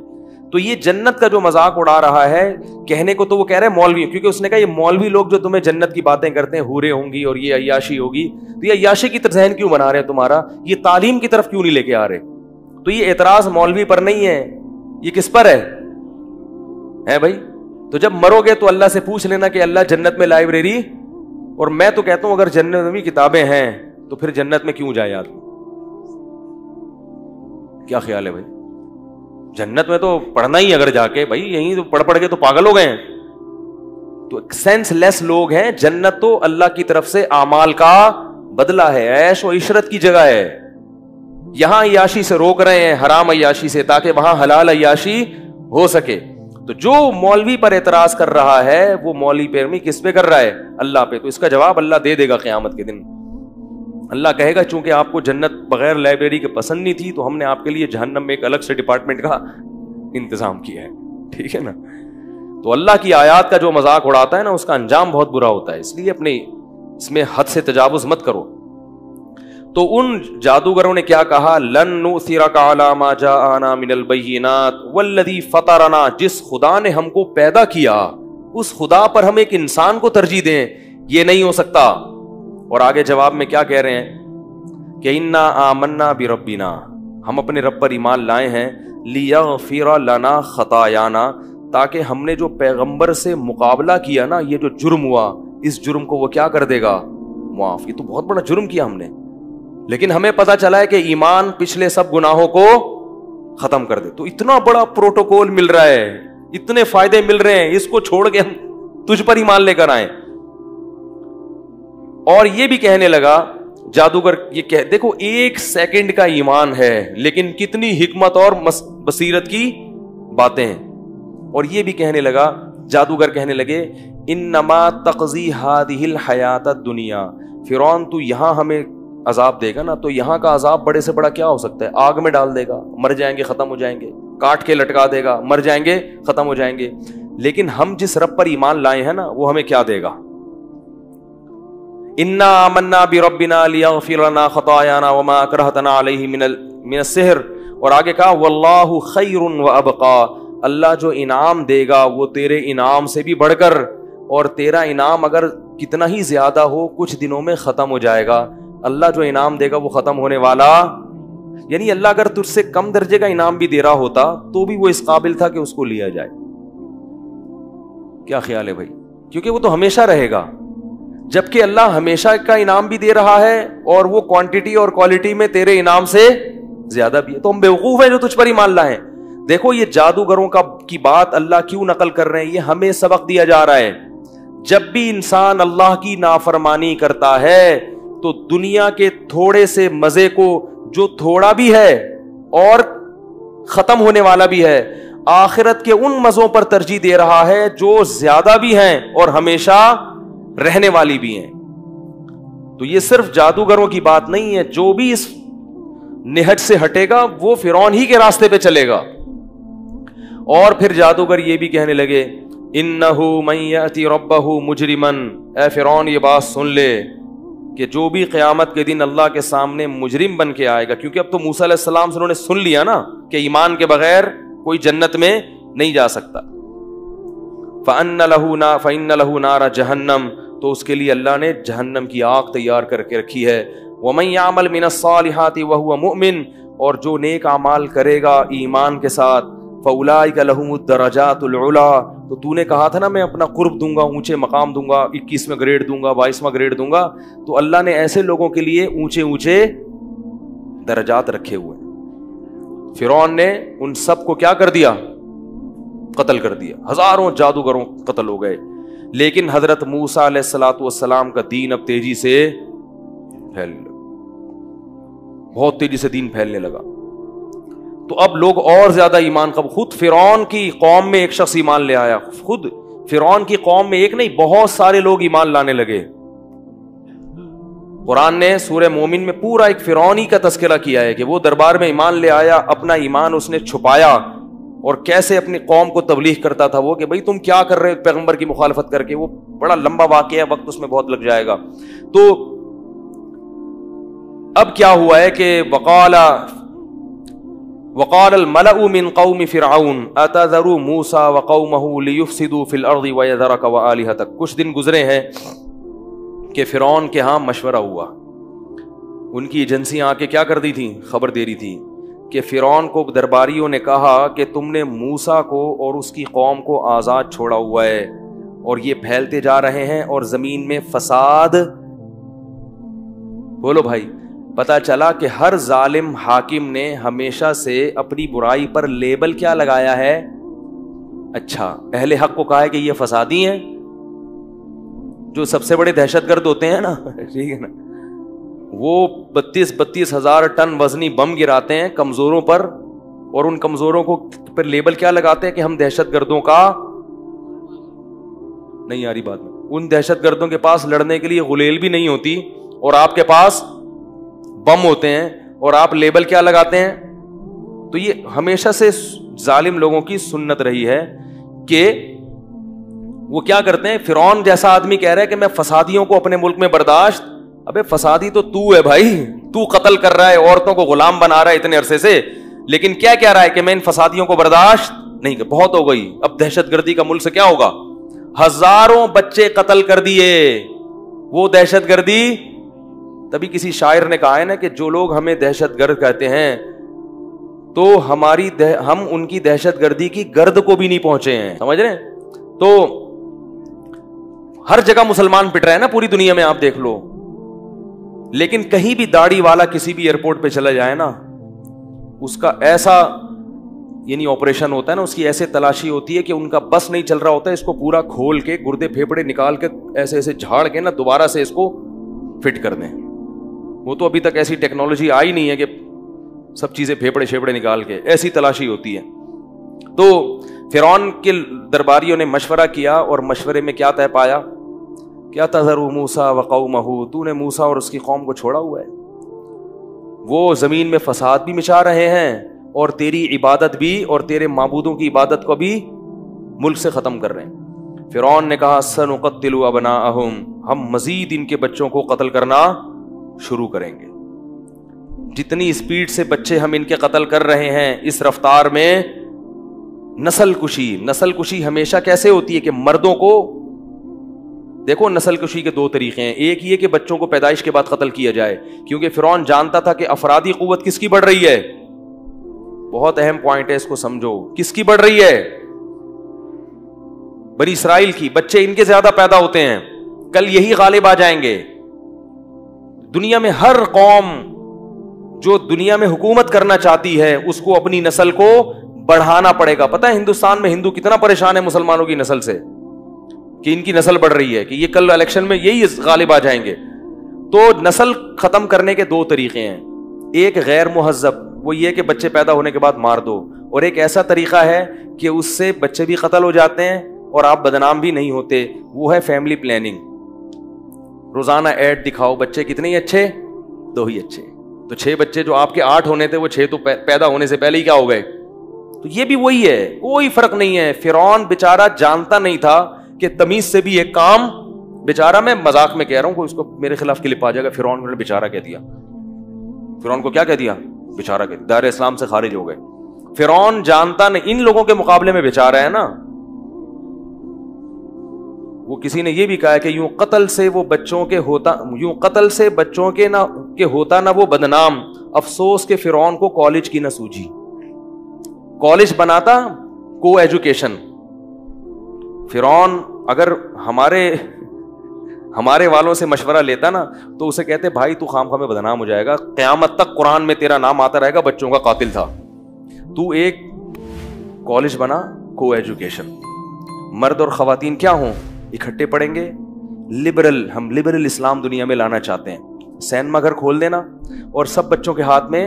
تو یہ جنت کا جو مذاق اڑا رہا ہے کہنے کو تو وہ کہہ رہے ہیں مولوی, کیونکہ اس نے کہا یہ مولوی لوگ جو تمہیں جنت کی باتیں کرتے ہیں, حوریں ہوں گی اور یہ عیاشی ہوگی, تو یہ عیاشی کی طرف ذہن کیوں بنا رہے ہیں تمہارا, یہ تعلیم کی طرف کیوں نہیں لے کے آ رہے. تو یہ اعتراض مولوی پر نہیں ہے, یہ کس پر ہے بھائی. تو جب مرو گے تو اللہ سے پوچھ لینا کہ اللہ جنت میں لائبریری, اور میں تو کہتا ہوں اگر جنت میں کتابیں ہیں تو پھر جنت میں کیوں جائے آدمی. کیا خیال ہے بھائی؟ جنت میں تو پڑھنا ہی اگر جا کے, بھائی یہیں تو پڑھ کے تو پاگل ہو گئے ہیں. تو سینس لیس لوگ ہیں. جنت تو اللہ کی طرف سے اعمال کا بدلہ ہے, عیش و عشرت کی جگہ ہے. یہاں عیاشی سے روک رہے ہیں, حرام عیاشی سے, تاکہ وہاں حلال عیاشی ہو سکے. تو جو مولوی پر اعتراض کر رہا ہے وہ مولوی پیروی کس پہ کر رہا ہے؟ اللہ پہ. تو اس کا جواب اللہ دے دے گا قیامت کے دن. اللہ کہے گا چونکہ آپ کو جنت بغیر لائبریری کے پسند نہیں تھی تو ہم نے آپ کے لیے جہنم میں ایک الگ سے ڈپارٹمنٹ کا انتظام کیا ہے. ٹھیک ہے نا. تو اللہ کی آیات کا جو مذاق اڑاتا ہے نا اس کا انجام بہت برا ہوتا ہے. اس لیے اپنے اس میں حد سے تجاوز مت کرو. تو ان جادوگروں نے کیا کہا؟ لن نؤثرک علی ما جاءنا من البینات والذی فطرنا, جس خدا نے ہم کو پیدا کیا اس خدا پر ہم ایک انسان کو ترجیح دیں, یہ نہیں ہو سکتا. اور آگے جواب میں کیا کہہ رہے ہیں کہ انا آمنا بربنا, ہم اپنے رب پر ایمان لائے ہیں, لیغفر لنا خطایانا, تاکہ ہم نے جو پیغمبر سے مقابلہ کیا نا, یہ جو جرم ہوا, اس جرم کو وہ کیا کر دے گا؟ معاف. یہ تو بہت بڑا جرم کیا ہم نے, لیکن ہمیں پتا چلا ہے کہ ایمان پچھلے سب گناہوں کو ختم کر دے. تو اتنا بڑا پروٹوکول مل رہا ہے, اتنے فائدے مل رہے ہیں, اس کو چھوڑ کے ہم تجھ پر ایمان لے کر آئیں. اور یہ بھی کہنے لگا جادوگر, یہ دیکھو 1 سیکنڈ کا ایمان ہے لیکن کتنی حکمت اور بصیرت کی باتیں ہیں. اور یہ بھی کہنے لگا, جادوگر کہنے لگے انما تقضی هذه الحیات الدنیا, فرعون تو یہاں ہمیں عذاب دے گا نا, تو یہاں کا عذاب بڑے سے بڑا کیا ہو سکتا ہے؟ آگ میں ڈال دے گا, مر جائیں گے, ختم ہو جائیں گے. کاٹ کے لٹکا دے گا, مر جائیں گے, ختم ہو جائیں گے. لیکن ہم جس رب پر ایمان لائے ہیں نا وہ ہمیں کیا دے گا؟ انا آمنا بربنا لیغفر لنا خطایانا وما اکرہتنا علیہ من السحر. اور آگے کہا واللہ خیر وابقا, اللہ جو انعام دے گا وہ تیرے انعام سے بھی بڑھ کر, اور تیرا انعام اگر کتنا ہی زیادہ ہو کچھ دنوں میں ختم ہو جائے گا. اللہ جو انعام دے گا وہ ختم ہونے والا یعنی اللہ اگر تجھ سے کم درجے کا انعام بھی دے رہا ہوتا تو بھی وہ اس قابل تھا کہ اس کو لیا جائے. کیا خیال ہے بھائی؟ کیونکہ وہ تو ہمیشہ رہے گا, جبکہ اللہ ہمیشہ کا انعام بھی دے رہا ہے اور وہ کوانٹٹی اور کوالٹی میں تیرے انعام سے زیادہ بھی ہے. تو ہم بیوقوف ہیں جو تجھ پر ایمان لائیں. دیکھو یہ جادوگروں کی بات اللہ کیوں نقل کر رہے ہیں, یہ ہمیں سبق دیا جا رہا ہے. جب بھی انسان اللہ کی نافرمانی کرتا ہے تو دنیا کے تھوڑے سے مزے کو, جو تھوڑا بھی ہے اور ختم ہونے والا بھی ہے, آخرت کے ان مزوں پر ترجیح دے رہا ہے جو زیادہ بھی ہیں اور ہمیشہ رہنے والی بھی ہیں. تو یہ صرف جادوگروں کی بات نہیں ہے, جو بھی اس نہج سے ہٹے گا وہ فرعون ہی کے راستے پہ چلے گا. اور پھر جادوگر یہ بھی کہنے لگے انہو من یأتی ربہ مجرمن, اے فرعون یہ بات سن لے کہ جو بھی قیامت کے دن اللہ کے سامنے مجرم بن کے آئے گا, کیونکہ اب تو موسیٰ علیہ السلام سے انہوں نے سن لیا نا کہ ایمان کے بغیر کوئی جنت میں نہیں جا سکتا. فَإِنَّ لَهُ نَارَ جَهَنَّمَ, تو اس کے لیے اللہ نے جہنم کی آگ تیار کر کے رکھی ہے. وَمَن يَعْمَلْ مِنَ الصَّالِحَاتِ وَهُوَ مُؤْمِنٌ, اور جو نیک اعمال کرے گا ایمان کے ساتھ, فَأُولَٰئِكَ لَهُمُ الدَّرَجَاتُ الْعُلَىٰ, تو تو نے کہا تھا نا میں اپنا قرب دوں گا, اونچے مقام دوں گا, 21واں گریڈ دوں گا, 22واں گریڈ دوں گا, تو اللہ نے ایسے لوگوں کے لیے اونچے اونچے درجات رکھے ہوئے ہیں. فرعون نے ان سب کو کیا کر دیا؟ قتل کر دیا. ہزاروں جادوگروں قتل ہو گئے. لیکن حضرت موسیٰ علیہ الصلوۃ والسلام کا دین اب تیزی سے پھیلنے لگا, بہت تیزی سے دین پھیلنے لگا. تو اب لوگ اور زیادہ ایمان خود فرعون کی قوم میں ایک شخص ایمان لے آیا, خود فرعون کی قوم میں ایک نہیں بہت سارے لوگ ایمان لانے لگے. قرآن نے سورہ مومن میں پورا ایک فرعونی کا تذکرہ کیا ہے کہ وہ دربار میں ایمان لے آیا, اپنا ایمان اس نے چھپایا, اور کیسے اپنی قوم کو تبلیغ کرتا تھا وہ کہ بھئی تم کیا کر رہے پیغمبر کی مخالفت کر کے. وہ بڑا لمبا واقعہ ہے, وقت اس میں بہت لگ جائے گا. تو اب کیا ہوا ہے کہ وقال الملأ من قوم فرعون اتذر موسى وقومه ليفسدوا في الارض ويذرك وآلهتك. کچھ دن گزرے ہیں کہ فرعون کے ہاں مشورہ ہوا, ان کی ایجنسیاں آ کے کیا کر دی تھی, خبر دے رہی تھی کہ فرعون کو درباریوں نے کہا کہ تم نے موسیٰ کو اور اس کی قوم کو آزاد چھوڑا ہوا ہے اور یہ پھیلتے جا رہے ہیں اور زمین میں فساد. بولو بھائی, پتا چلا کہ ہر ظالم حاکم نے ہمیشہ سے اپنی برائی پر لیبل کیا لگایا ہے, اچھا اہل حق کو کہا ہے کہ یہ فسادی ہیں, جو سب سے بڑے دہشت گرد ہوتے ہیں نا, ٹھیک ہے نا, وہ 32,000 ٹن وزنی بم گراتے ہیں کمزوروں پر, اور ان کمزوروں کو پر لیبل کیا لگاتے ہیں کہ ہم دہشت گردوں کا, نہیں آ رہی بات میں, ان دہشت گردوں کے پاس لڑنے کے لیے غلیل بھی نہیں ہوتی اور آپ کے پاس بم ہوتے ہیں, اور آپ لیبل کیا لگاتے ہیں. تو یہ ہمیشہ سے ظالم لوگوں کی سنت رہی ہے کہ وہ کیا کرتے ہیں, فرعون جیسا آدمی کہہ رہا ہے کہ میں فسادیوں کو اپنے ملک میں برداشت, ابے فسادی تو ہے بھائی, تو قتل کر رہا ہے, عورتوں کو غلام بنا رہا ہے اتنے عرصے سے, لیکن کیا کہہ رہا ہے کہ میں ان فسادیوں کو برداشت نہیں کر, بہت ہو گئی, اب دہشت گردی کا ملک سے کیا ہوگا. ہزاروں بچے قتل کر دیے, وہ دہشت گردی. تبھی کسی شاعر نے کہا ہے نا کہ جو لوگ ہمیں دہشت گرد کہتے ہیں تو ہم ان کی دہشت گردی کی گرد کو بھی نہیں پہنچے ہیں, سمجھ رہے ہیں. تو ہر جگہ مسلمان پٹ رہے ہیں نا پوری دنیا میں, آپ دیکھ لو, لیکن کہیں بھی داڑھی والا کسی بھی ایئرپورٹ پہ چلا جائے نا, اس کا ایسا یعنی آپریشن ہوتا ہے نا, اس کی ایسے تلاشی ہوتی ہے کہ ان کا بس نہیں چل رہا ہوتا ہے, اس کو پورا کھول کے گردے پھیپڑے نکال کے ایسے ایسے جھاڑ کے نا دوبارہ سے اس کو فٹ کر دیں. وہ تو ابھی تک ایسی ٹیکنالوجی آئی نہیں ہے کہ سب چیزیں پھیپڑے شیپڑے نکال کے, ایسی تلاشی ہوتی ہے. تو فرعون کے درباریوں نے مشورہ کیا, اور مشورے میں کیا طے پایا, کیا تذر موسیٰ وقومہ, تو نے موسیٰ اور اس کی قوم کو چھوڑا ہوا ہے, وہ زمین میں فساد بھی مچا رہے ہیں اور تیری عبادت بھی اور تیرے معبودوں کی عبادت کو بھی ملک سے ختم کر رہے ہیں. فرعون نے کہا سنقتل ابناءہم, ہم مزید ان کے بچوں کو قتل کرنا شروع کریں گے. جتنی سپیڈ سے بچے ہم ان کے قتل کر رہے ہیں, اس رفتار میں نسل کشی ہمیشہ کیسے ہوتی ہے کہ مردوں کو دیکھو نسل کشی کے دو طریقے ہیں. ایک یہ کہ بچوں کو پیدائش کے بعد قتل کیا جائے, کیونکہ فرعون جانتا تھا کہ افرادی قوت کس کی بڑھ رہی ہے. بہت اہم پوائنٹ ہے, اس کو سمجھو. کس کی بڑھ رہی ہے؟ بنی اسرائیل کی. بچے ان کے زیادہ پیدا ہوتے ہیں, کل یہی غالب آ جائیں گے. دنیا میں ہر قوم جو دنیا میں حکومت کرنا چاہتی ہے اس کو اپنی نسل کو بڑھانا پڑے گا. پتہ ہے ہندوستان میں ہندو کتنا پریشان ہے مسلمانوں کی نسل سے, کہ ان کی نسل بڑھ رہی ہے, کہ یہ کل الیکشن میں یہی غالب آ جائیں گے. تو نسل ختم کرنے کے دو طریقے ہیں. ایک غیر مہذب, وہ یہ کہ بچے پیدا ہونے کے بعد مار دو, اور ایک ایسا طریقہ ہے کہ اس سے بچے بھی قتل ہو جاتے ہیں اور آپ بدنام بھی نہیں ہوتے, وہ ہے فیملی پلاننگ. روزانہ ایڈ دکھاؤ, بچے کتنے ہی اچھے, 2 ہی اچھے. تو 6 بچے جو آپ کے 8 ہونے تھے وہ 6 تو پیدا ہونے سے پہلے ہی کیا ہو گئے. تو یہ بھی وہی ہے, کوئی فرق نہیں ہے. فرعون بیچارہ جانتا نہیں تھا کہ تمیز سے بھی ایک کام, بیچارہ میں مذاق میں کہہ رہا ہوں, کوئی اس کو میرے خلاف کلپ آ جائے گا, فرعون نے بیچارہ کہہ دیا. فرعون کو کیا کہہ دیا؟ بیچارہ کہہ دیا. دائرہ اسلام سے خارج ہو گئے. فرعون جانتا نہیں, ان لوگوں کے مقابلے میں بیچارہ ہے نا. وہ کسی نے یہ بھی کہا ہے کہ یوں قتل سے بچوں کے ہوتا نہ وہ بدنام, افسوس کے فرعون کو کالج کی نہ سوجی. کالج بناتا کو ایجوکیشن. فرعون اگر ہمارے والوں سے مشورہ لیتا نا تو اسے کہتے بھائی تو خام میں بدنام ہو جائے گا, قیامت تک قرآن میں تیرا نام آتا رہے گا بچوں کا قاتل تھا. تو ایک کالج بنا, کو ایجوکیشن. مرد اور خواتین کیا ہوں, اکٹھے پڑھیں گے. ہم لبرل اسلام دنیا میں لانا چاہتے ہیں. سینما گھر کھول دینا اور سب بچوں کے ہاتھ میں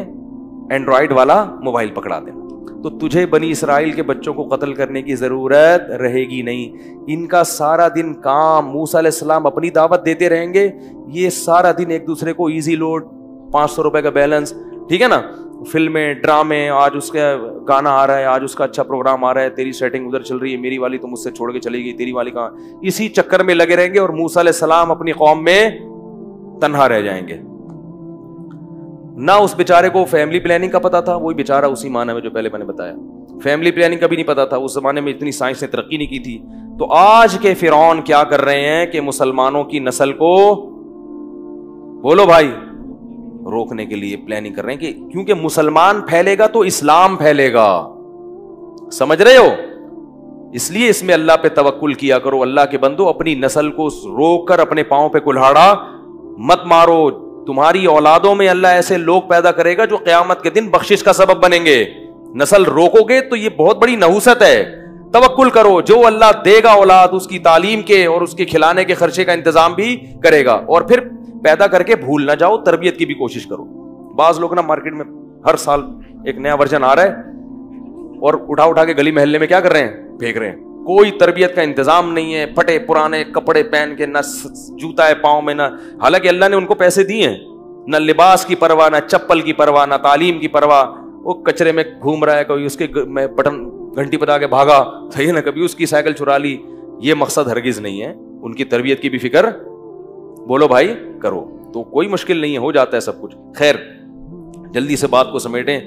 اینڈرائڈ والا موبائل پکڑا دینا, تو تجھے بنی اسرائیل کے بچوں کو قتل کرنے کی ضرورت رہے گی نہیں. ان کا سارا دن کام, موسیٰ علیہ السلام اپنی دعوت دیتے رہیں گے, یہ سارا دن ایک دوسرے کو ایزی لوڈ, 500 روپے کا بیلنس, ٹھیک ہے نا, فلمیں, ڈرامے, آج اس کا گانا آ رہا ہے, آج اس کا اچھا پروگرام آ رہا ہے, تیری سیٹنگ ادھر چل رہی ہے, میری والی تو مجھ سے چھوڑ کے چلی گئی, تیری والی کہاں, اسی چکر میں لگے رہیں گے اور موسیٰ علیہ السلام اپنی قوم میں تنہا رہ جائیں گے. نہ اس بیچارے کو فیملی پلاننگ کا پتا تھا, وہی بیچارہ اسی معنی میں جو پہلے میں نے بتایا, فیملی پلاننگ کا بھی نہیں پتا تھا. اس زمانے میں اتنی سائنس نے ترقی نہیں کی تھی. تو آج کے فرعون کیا کر رہے ہیں کہ مسلمانوں کی نسل کو, بولو بھائی, روکنے کے لیے پلاننگ کر رہے ہیں, کہ کیونکہ مسلمان پھیلے گا تو اسلام پھیلے گا. سمجھ رہے ہو؟ اس لیے اس میں اللہ پہ توکل کیا کرو. اللہ کے بندو, اپنی نسل کو روک کر اپنے پاؤں پہ کلہاڑا مت مارو. تمہاری اولادوں میں اللہ ایسے لوگ پیدا کرے گا جو قیامت کے دن بخشش کا سبب بنیں گے. نسل روکو گے تو یہ بہت بڑی نحوست ہے. توکل کرو, جو اللہ دے گا اولاد, اس کی تعلیم کے اور اس کے کھلانے کے خرچے کا انتظام بھی کرے گا. اور پھر پیدا کر کے بھول نہ جاؤ, تربیت کی بھی کوشش کرو. بعض لوگ نا مارکیٹ میں ہر سال ایک نیا ورژن آ رہا ہے اور اٹھا کے گلی محلے میں کیا کر رہے ہیں, پھینک رہے ہیں. کوئی تربیت کا انتظام نہیں ہے, پھٹے پرانے کپڑے پہن کے, نہ جوتا ہے پاؤں میں, نہ, حالانکہ اللہ نے ان کو پیسے دیے ہیں, نہ لباس کی پرواہ, نہ چپل کی پرواہ, نہ تعلیم کی پرواہ. وہ کچرے میں گھوم رہا ہے, کوئی اس کے میں بٹن گھنٹی بتا کے بھاگا, صحیح ہے نا, کبھی اس کی سائیکل چرا لی. یہ مقصد ہرگز نہیں ہے. ان کی تربیت کی بھی فکر, بولو بھائی, کرو. تو کوئی مشکل نہیں ہے, ہو جاتا ہے سب کچھ. خیر, جلدی سے بات کو سمیٹیں.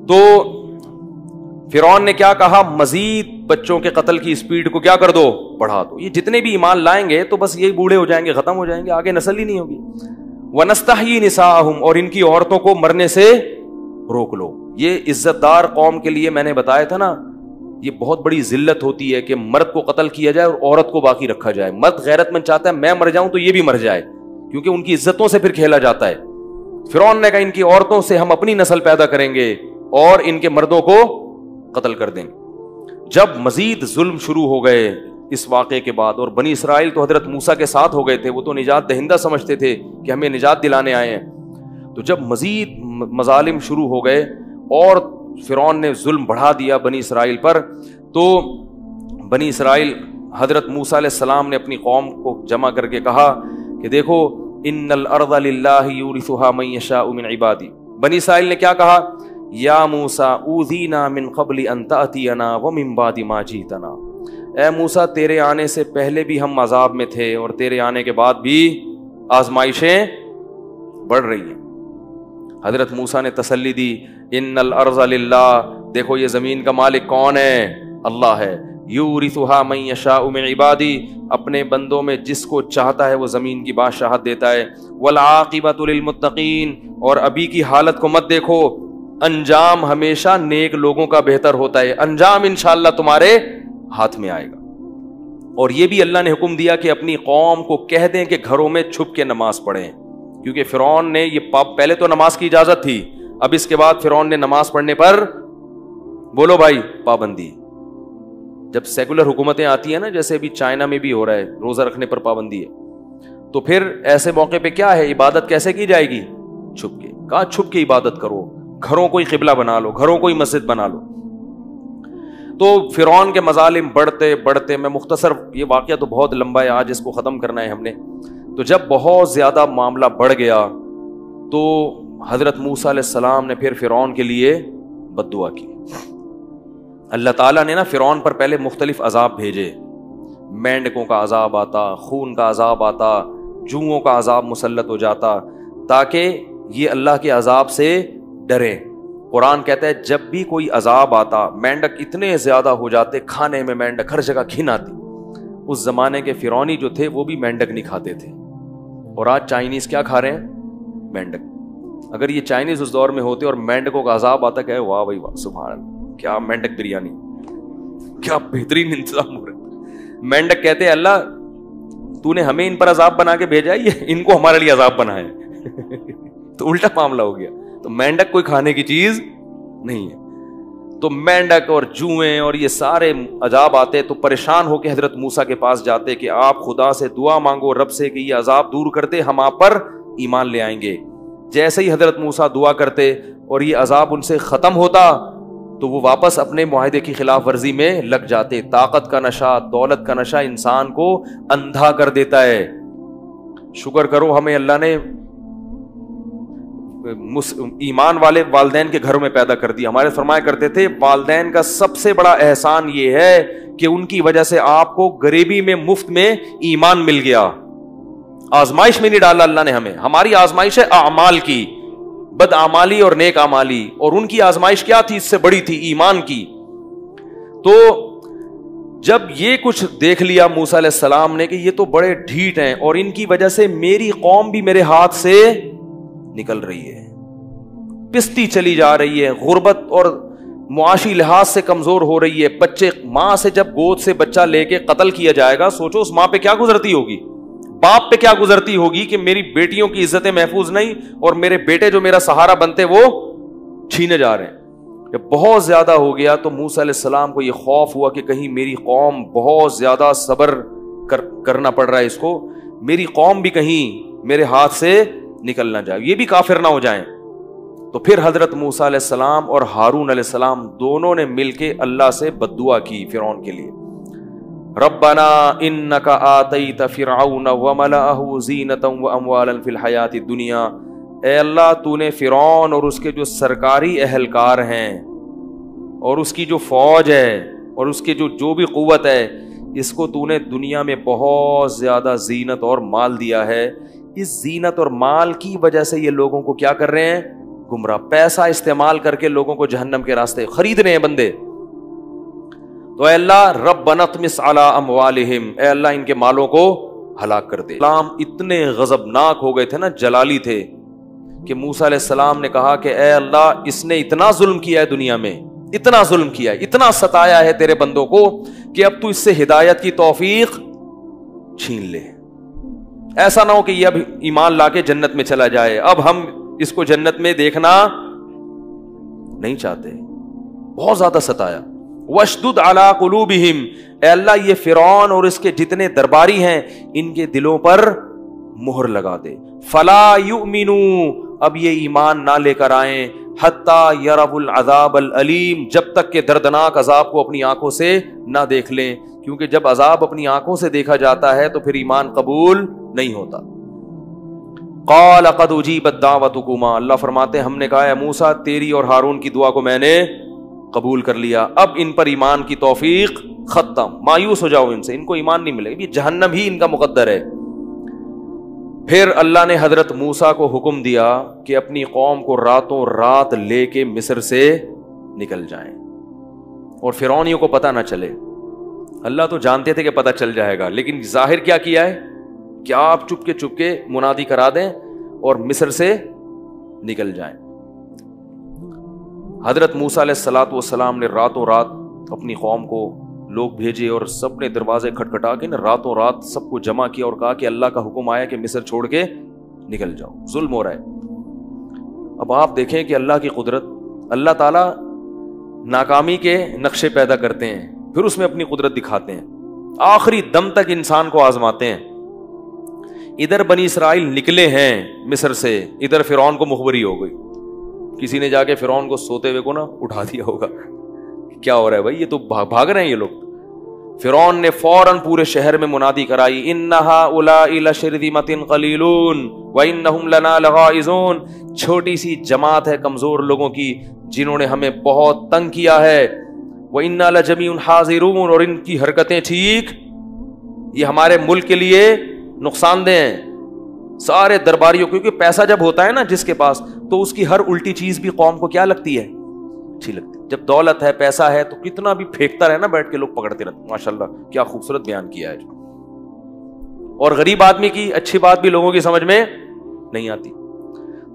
تو فرعون نے کیا کہا, مزید بچوں کے قتل کی اسپیڈ کو کیا کر دو, بڑھا دو. یہ جتنے بھی ایمان لائیں گے تو بس یہی بوڑھے ہو جائیں گے, ختم ہو جائیں گے, آگے نسل ہی نہیں ہوگی. وَنَسْتَحْيِي نِسَاءَهُمْ, اور ان کی عورتوں کو مرنے سے روک لو. یہ عزت دار قوم کے لیے میں نے بتایا تھا نا, یہ بہت بڑی ذلت ہوتی ہے کہ مرد کو قتل کیا جائے اور عورت کو باقی رکھا جائے. مرد غیرت مند چاہتا ہے میں مر جاؤں تو یہ بھی مر جائے, کیونکہ ان کی عزتوں سے پھر کھیلا جاتا ہے. فرعون نے کہا ان کی عورتوں سے ہم اپنی نسل پیدا کریں گے اور ان کے مردوں کو قتل کر دیں گے. جب مزید ظلم شروع ہو گئے اس واقعے کے بعد, اور بنی اسرائیل تو حضرت موسیٰ کے ساتھ ہو گئے تھے, وہ تو نجات دہندہ سمجھتے تھے کہ ہمیں نجات دلانے آئے ہیں. تو جب مزید مظالم شروع ہو گئے اور فرعون نے ظلم بڑھا دیا بنی اسرائیل پر, تو بنی اسرائیل, حضرت موسیٰ علیہ السلام نے اپنی قوم کو جمع کر کے کہا کہ دیکھو, ان الارض للہ یورثھا من یشاء من عبادی. بنی اسرائیل نے کیا کہا, یا موسیٰ اوذینا من قبل ان تأتینا ومن بعد ما جئتنا. اے موسیٰ, تیرے آنے سے پہلے بھی ہم عذاب میں تھے اور تیرے آنے کے بعد بھی آزمائشیں بڑھ رہی ہیں. حضرت موسیٰ نے تسلی دی, ان الارض للہ, دیکھو یہ زمین کا مالک کون ہے, اللہ ہے. یورثھا من یشاء من عبادی، اپنے بندوں میں جس کو چاہتا ہے وہ زمین کی بادشاہت دیتا ہے. والعاقبۃ للمتقین، اور ابھی کی حالت کو مت دیکھو، انجام ہمیشہ نیک لوگوں کا بہتر ہوتا ہے، انجام انشاءاللہ تمہارے ہاتھ میں آئے گا. اور یہ بھی اللہ نے حکم دیا کہ اپنی قوم کو کہہ دیں کہ گھروں میں چھپ کے نماز پڑھیں، کیونکہ فرعون نے یہ پہلے تو نماز کی اجازت تھی، اب اس کے بعد فرعون نے نماز پڑھنے پر بولو بھائی پابندی. جب سیکولر حکومتیں آتی ہیں نا، جیسے ابھی چائنا میں بھی ہو رہا ہے، روزہ رکھنے پر پابندی ہے، تو پھر ایسے موقع پہ کیا ہے، عبادت کیسے کی جائے گی؟ چھپ کے. کہاں چھپ کے عبادت کرو، گھروں کو ہی قبلہ بنا لو، گھروں کو ہی مسجد بنا لو. تو فرعون کے مظالم بڑھتے بڑھتے، میں مختصر، یہ واقعہ تو بہت لمبا ہے، آج اس کو ختم کرنا ہے ہم نے. تو جب بہت زیادہ معاملہ بڑھ گیا تو حضرت موسیٰ علیہ السلام نے پھر فرعون کے لیے بد دعا کی. اللہ تعالیٰ نے نا فرعون پر پہلے مختلف عذاب بھیجے، مینڈکوں کا عذاب آتا، خون کا عذاب آتا، جوؤں کا عذاب مسلط ہو جاتا، تاکہ یہ اللہ کے عذاب سے ڈریں. قرآن کہتا ہے جب بھی کوئی عذاب آتا، مینڈک اتنے زیادہ ہو جاتے، کھانے میں مینڈک ہر جگہ گھن آتی. اس زمانے کے فرعونی جو تھے وہ بھی مینڈک نہیں کھاتے تھے، اور آج چائنیز کیا کھا رہے ہیں؟ مینڈک. اگر یہ چائنیز اس دور میں ہوتے اور مینڈکوں کا عذاب آتا، کہ واہ بھائی واہ، سبحان اللہ، کیا مینڈک بریانی، کیا بہترین انتظام ہو رہا ہے. مینڈک کہتے ہیں اللہ تو نے ہمیں ان پر عذاب بنا کے بھیجا ہے، یہ ان کو ہمارے لیے عذاب بنا ہے. تو الٹا معاملہ ہو گیا. تو مینڈک کوئی کھانے کی چیز نہیں ہے. تو مینڈک اور جوئیں اور یہ سارے عذاب آتے، تو پریشان ہو کے حضرت موسیٰ کے پاس جاتے کہ آپ خدا سے دعا مانگو رب سے کہ یہ عذاب دور کرتے، ہم آپ پر ایمان لے آئیں گے. جیسے ہی حضرت موسیٰ دعا کرتے اور یہ عذاب ان سے ختم ہوتا تو وہ واپس اپنے معاہدے کی خلاف ورزی میں لگ جاتے. طاقت کا نشہ، دولت کا نشہ انسان کو اندھا کر دیتا ہے. شکر کرو ہمیں اللہ نے ایمان والے والدین کے گھروں میں پیدا کر دیا. ہمارے فرمایا کرتے تھے والدین کا سب سے بڑا احسان یہ ہے کہ ان کی وجہ سے آپ کو غریبی میں مفت میں ایمان مل گیا. آزمائش میں نہیں ڈالا اللہ نے ہمیں، ہماری آزمائش ہے اعمال کی، بد اعمالی اور نیک اعمالی، اور ان کی آزمائش کیا تھی؟ اس سے بڑی تھی، ایمان کی. تو جب یہ کچھ دیکھ لیا موسیٰ علیہ السلام نے کہ یہ تو بڑے ڈھیٹ ہیں اور ان کی وجہ سے میری قوم بھی میرے ہاتھ سے نکل رہی ہے، پستی چلی جا رہی ہے، غربت اور معاشی لحاظ سے کمزور ہو رہی ہے. بچے ماں سے جب گود سے بچہ لے کے قتل کیا جائے گا، سوچو اس ماں پہ کیا گزرتی ہوگی، باپ پہ کیا گزرتی ہوگی کہ میری بیٹیوں کی عزتیں محفوظ نہیں اور میرے بیٹے جو میرا سہارا بنتے وہ چھینے جا رہے ہیں. جب بہت زیادہ ہو گیا تو موسیٰ علیہ السلام کو یہ خوف ہوا کہ کہیں میری قوم، بہت زیادہ صبر کرنا پڑ رہا ہے اس کو، میری قوم بھی کہیں میرے ہاتھ سے نکل نہ جائے، یہ بھی کافر نہ ہو جائیں. تو پھر حضرت موسیٰ علیہ السلام اور ہارون علیہ السلام دونوں نے مل کے اللہ سے بد دعا کی فرعون کے لیے. ربنا انک آتیت فرعون وملأہ زینۃ واموالا فی الحیاۃ الدنیا، اے اللہ تو نے فرعون اور اس کے جو سرکاری اہلکار ہیں اور اس کی جو فوج ہے اور اس کے جو بھی قوت ہے، اس کو تو نے دنیا میں بہت زیادہ زینت اور مال دیا ہے. اس زینت اور مال کی وجہ سے یہ لوگوں کو کیا کر رہے ہیں؟ گمراہ. پیسہ استعمال کر کے لوگوں کو جہنم کے راستے خرید رہے ہیں بندے. تو اے اللہ ربنا اطمس علی اموالہم، اے اللہ ان کے مالوں کو ہلاک کر دے. اسلام اتنے غضبناک ہو گئے تھے نا، جلالی تھے، کہ موسیٰ علیہ السلام نے کہا کہ اے اللہ اس نے اتنا ظلم کیا ہے دنیا میں، اتنا ظلم کیا ہے، اتنا ستایا ہے تیرے بندوں کو کہ اب تو اس سے ہدایت کی توفیق چھین لے. ایسا نہ ہو کہ یہ اب ایمان لا کے جنت میں چلا جائے، اب ہم اس کو جنت میں دیکھنا نہیں چاہتے. بہت زیادہ ستایا. واشدد علی قلوبہم، اے اللہ یہ فرعون اور اس کے جتنے درباری ہیں ان کے دلوں پر مہر لگا دے. فلا یؤمنوا، اب یہ ایمان نہ لے کر آئیں، حتی یروا العذاب العلیم، جب تک کہ دردناک عذاب کو اپنی آنکھوں سے نہ دیکھ لیں، کیونکہ جب عذاب اپنی آنکھوں سے دیکھا جاتا ہے تو پھر ایمان قبول نہیں ہوتا. قال قد اجیبت دعوتکما، اللہ فرماتے ہیں ہم نے کہا ہے موسیٰ تیری اور ہارون کی دعا کو میں نے قبول کر لیا، اب ان پر ایمان کی توفیق ختم. مایوس ہو جاؤ ان سے، ان کو ایمان نہیں ملے گا، جہنم ہی ان کا مقدر ہے. پھر اللہ نے حضرت موسیٰ کو حکم دیا کہ اپنی قوم کو راتوں رات لے کے مصر سے نکل جائیں اور فرعونیوں کو پتہ نہ چلے. اللہ تو جانتے تھے کہ پتہ چل جائے گا, لیکن ظاہر کیا کیا ہے کہ آپ چپ کے منادی کرا دیں اور مصر سے نکل جائیں. حضرت موسیٰ علیہ الصلوۃ والسلام نے راتوں رات اپنی قوم کو لوگ بھیجے اور سب نے دروازے کھٹکھٹا کے راتوں رات سب کو جمع کیا اور کہا کہ اللہ کا حکم آیا کہ مصر چھوڑ کے نکل جاؤ, ظلم ہو رہا ہے. اب آپ دیکھیں کہ اللہ کی قدرت, اللہ تعالیٰ ناکامی کے نقشے پیدا کرتے ہیں پھر اس میں اپنی قدرت دکھاتے ہیں, آخری دم تک انسان کو آزماتے ہیں. ادھر بنی اسرائیل نکلے ہیں مصر سے, ادھر فرعون کو مخبری ہو گئی. کسی نے جا کے فرعون کو سوتے ہوئے کو اٹھا دیا ہوگا, کیا ہو رہا ہے بھائی, یہ تو بھاگ رہے ہیں یہ لوگ. فرعون نے فوراً پورے شہر میں منادی کرائی, ان هؤلاء لشرذمة قلیلون وانہم لنا لغائظون, چھوٹی سی جماعت ہے کمزور لوگوں کی جنہوں نے ہمیں بہت تنگ کیا ہے. وَإِنَّا لَجَمِيعٌ حَاذِرُونَ, اور ان کی حرکتیں ٹھیک, یہ ہمارے ملک کے لیے نقصان دہ ہیں. سارے درباریوں, کیونکہ پیسہ جب ہوتا ہے نا جس کے پاس, تو اس کی ہر الٹی چیز بھی قوم کو کیا لگتی ہے, اچھی لگتی ہے. جب دولت ہے, پیسہ ہے, تو کتنا بھی پھینکتا رہے نا بیٹھ کے لوگ پکڑتے رہتے. ماشاءاللہ کیا خوبصورت بیان کیا ہے. اور غریب آدمی کی اچھی بات بھی لوگوں کی سمجھ میں نہیں آتی.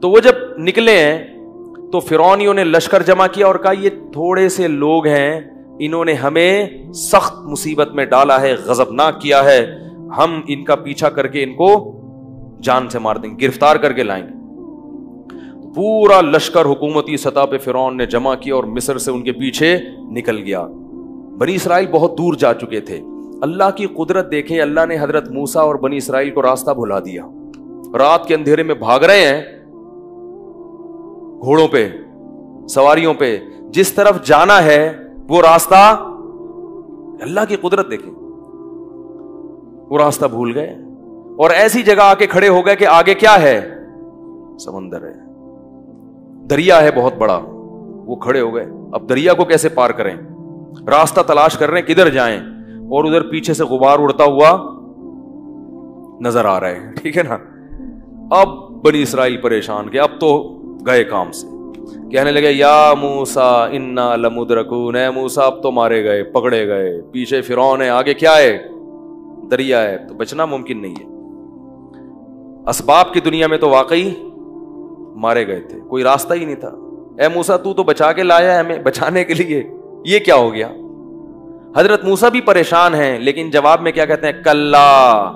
تو وہ جب نکلے ہیں تو فرعونیوں نے لشکر جمع کیا اور کہا یہ تھوڑے سے لوگ ہیں, انہوں نے ہمیں سخت مصیبت میں ڈالا ہے, غضبناک کیا ہے, ہم ان کا پیچھا کر کے ان کو جان سے مار دیں گے, گرفتار کر کے لائیں گے. پورا لشکر حکومتی سطح پہ فرعون نے جمع کیا اور مصر سے ان کے پیچھے نکل گیا. بنی اسرائیل بہت دور جا چکے تھے. اللہ کی قدرت دیکھیں, اللہ نے حضرت موسیٰ اور بنی اسرائیل کو راستہ بھلا دیا. رات کے اندھیرے میں بھاگ رہے ہیں گھوڑوں پہ, سواریوں پہ, جس طرف جانا ہے وہ راستہ, اللہ کی قدرت دیکھیں, وہ راستہ بھول گئے اور ایسی جگہ آ کے کھڑے ہو گئے کہ آگے کیا ہے, سمندر ہے, دریا ہے بہت بڑا. وہ کھڑے ہو گئے, اب دریا کو کیسے پار کریں, راستہ تلاش کر رہے ہیں کدھر جائیں, اور ادھر پیچھے سے غبار اڑتا ہوا نظر آ رہا ہے. ٹھیک ہے نا. اب بنی اسرائیل پریشان کہ اب تو گئے کام سے, کہنے لگے یا موسیٰ انا لمدرکون, اے موسیٰ اب تو مارے گئے, پکڑے گئے, پیچھے فرعون ہے, آگے کیا ہے, دریا ہے, تو بچنا ممکن نہیں ہے. اسباب کی دنیا میں تو واقعی مارے گئے تھے, کوئی راستہ ہی نہیں تھا. اے موسیٰ تو بچا کے لایا ہے ہمیں, بچانے کے لیے یہ کیا ہو گیا. حضرت موسیٰ بھی پریشان ہیں, لیکن جواب میں کیا کہتے ہیں, کلا,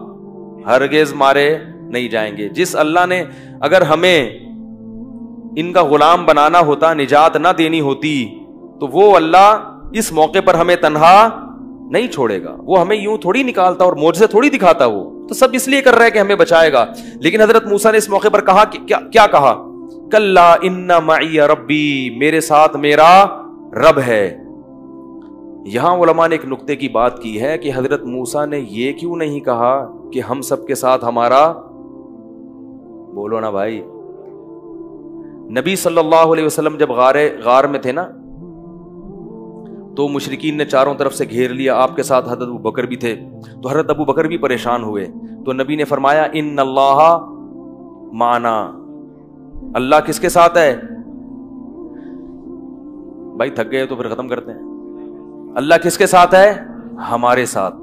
ہرگز مارے نہیں جائیں گے. جس اللہ نے اگر ہمیں ان کا غلام بنانا ہوتا, نجات نہ دینی ہوتی, تو وہ اللہ اس موقع پر ہمیں تنہا نہیں چھوڑے گا. وہ ہمیں یوں تھوڑی نکالتا اور معجزے تھوڑی دکھاتا, وہ تو سب اس لیے کر رہا ہے کہ ہمیں بچائے گا. لیکن حضرت موسیٰ نے اس موقع پر کہا کہ کیا کہا, کلا ان معی ربی, میرے ساتھ میرا رب ہے. یہاں علماء نے ایک نقطے کی بات کی ہے کہ حضرت موسیٰ نے یہ کیوں نہیں کہا کہ ہم سب کے ساتھ ہمارا, بولو نا بھائی. نبی صلی اللہ علیہ وسلم جب غار میں تھے نا, تو مشرکین نے چاروں طرف سے گھیر لیا, آپ کے ساتھ حضرت ابو بکر بھی تھے, تو حضرت ابو بکر بھی پریشان ہوئے. تو نبی نے فرمایا ان اللہ معنا, اللہ کس کے ساتھ ہے. بھائی تھک گئے تو پھر ختم کرتے ہیں. اللہ کس کے ساتھ ہے, ہمارے ساتھ,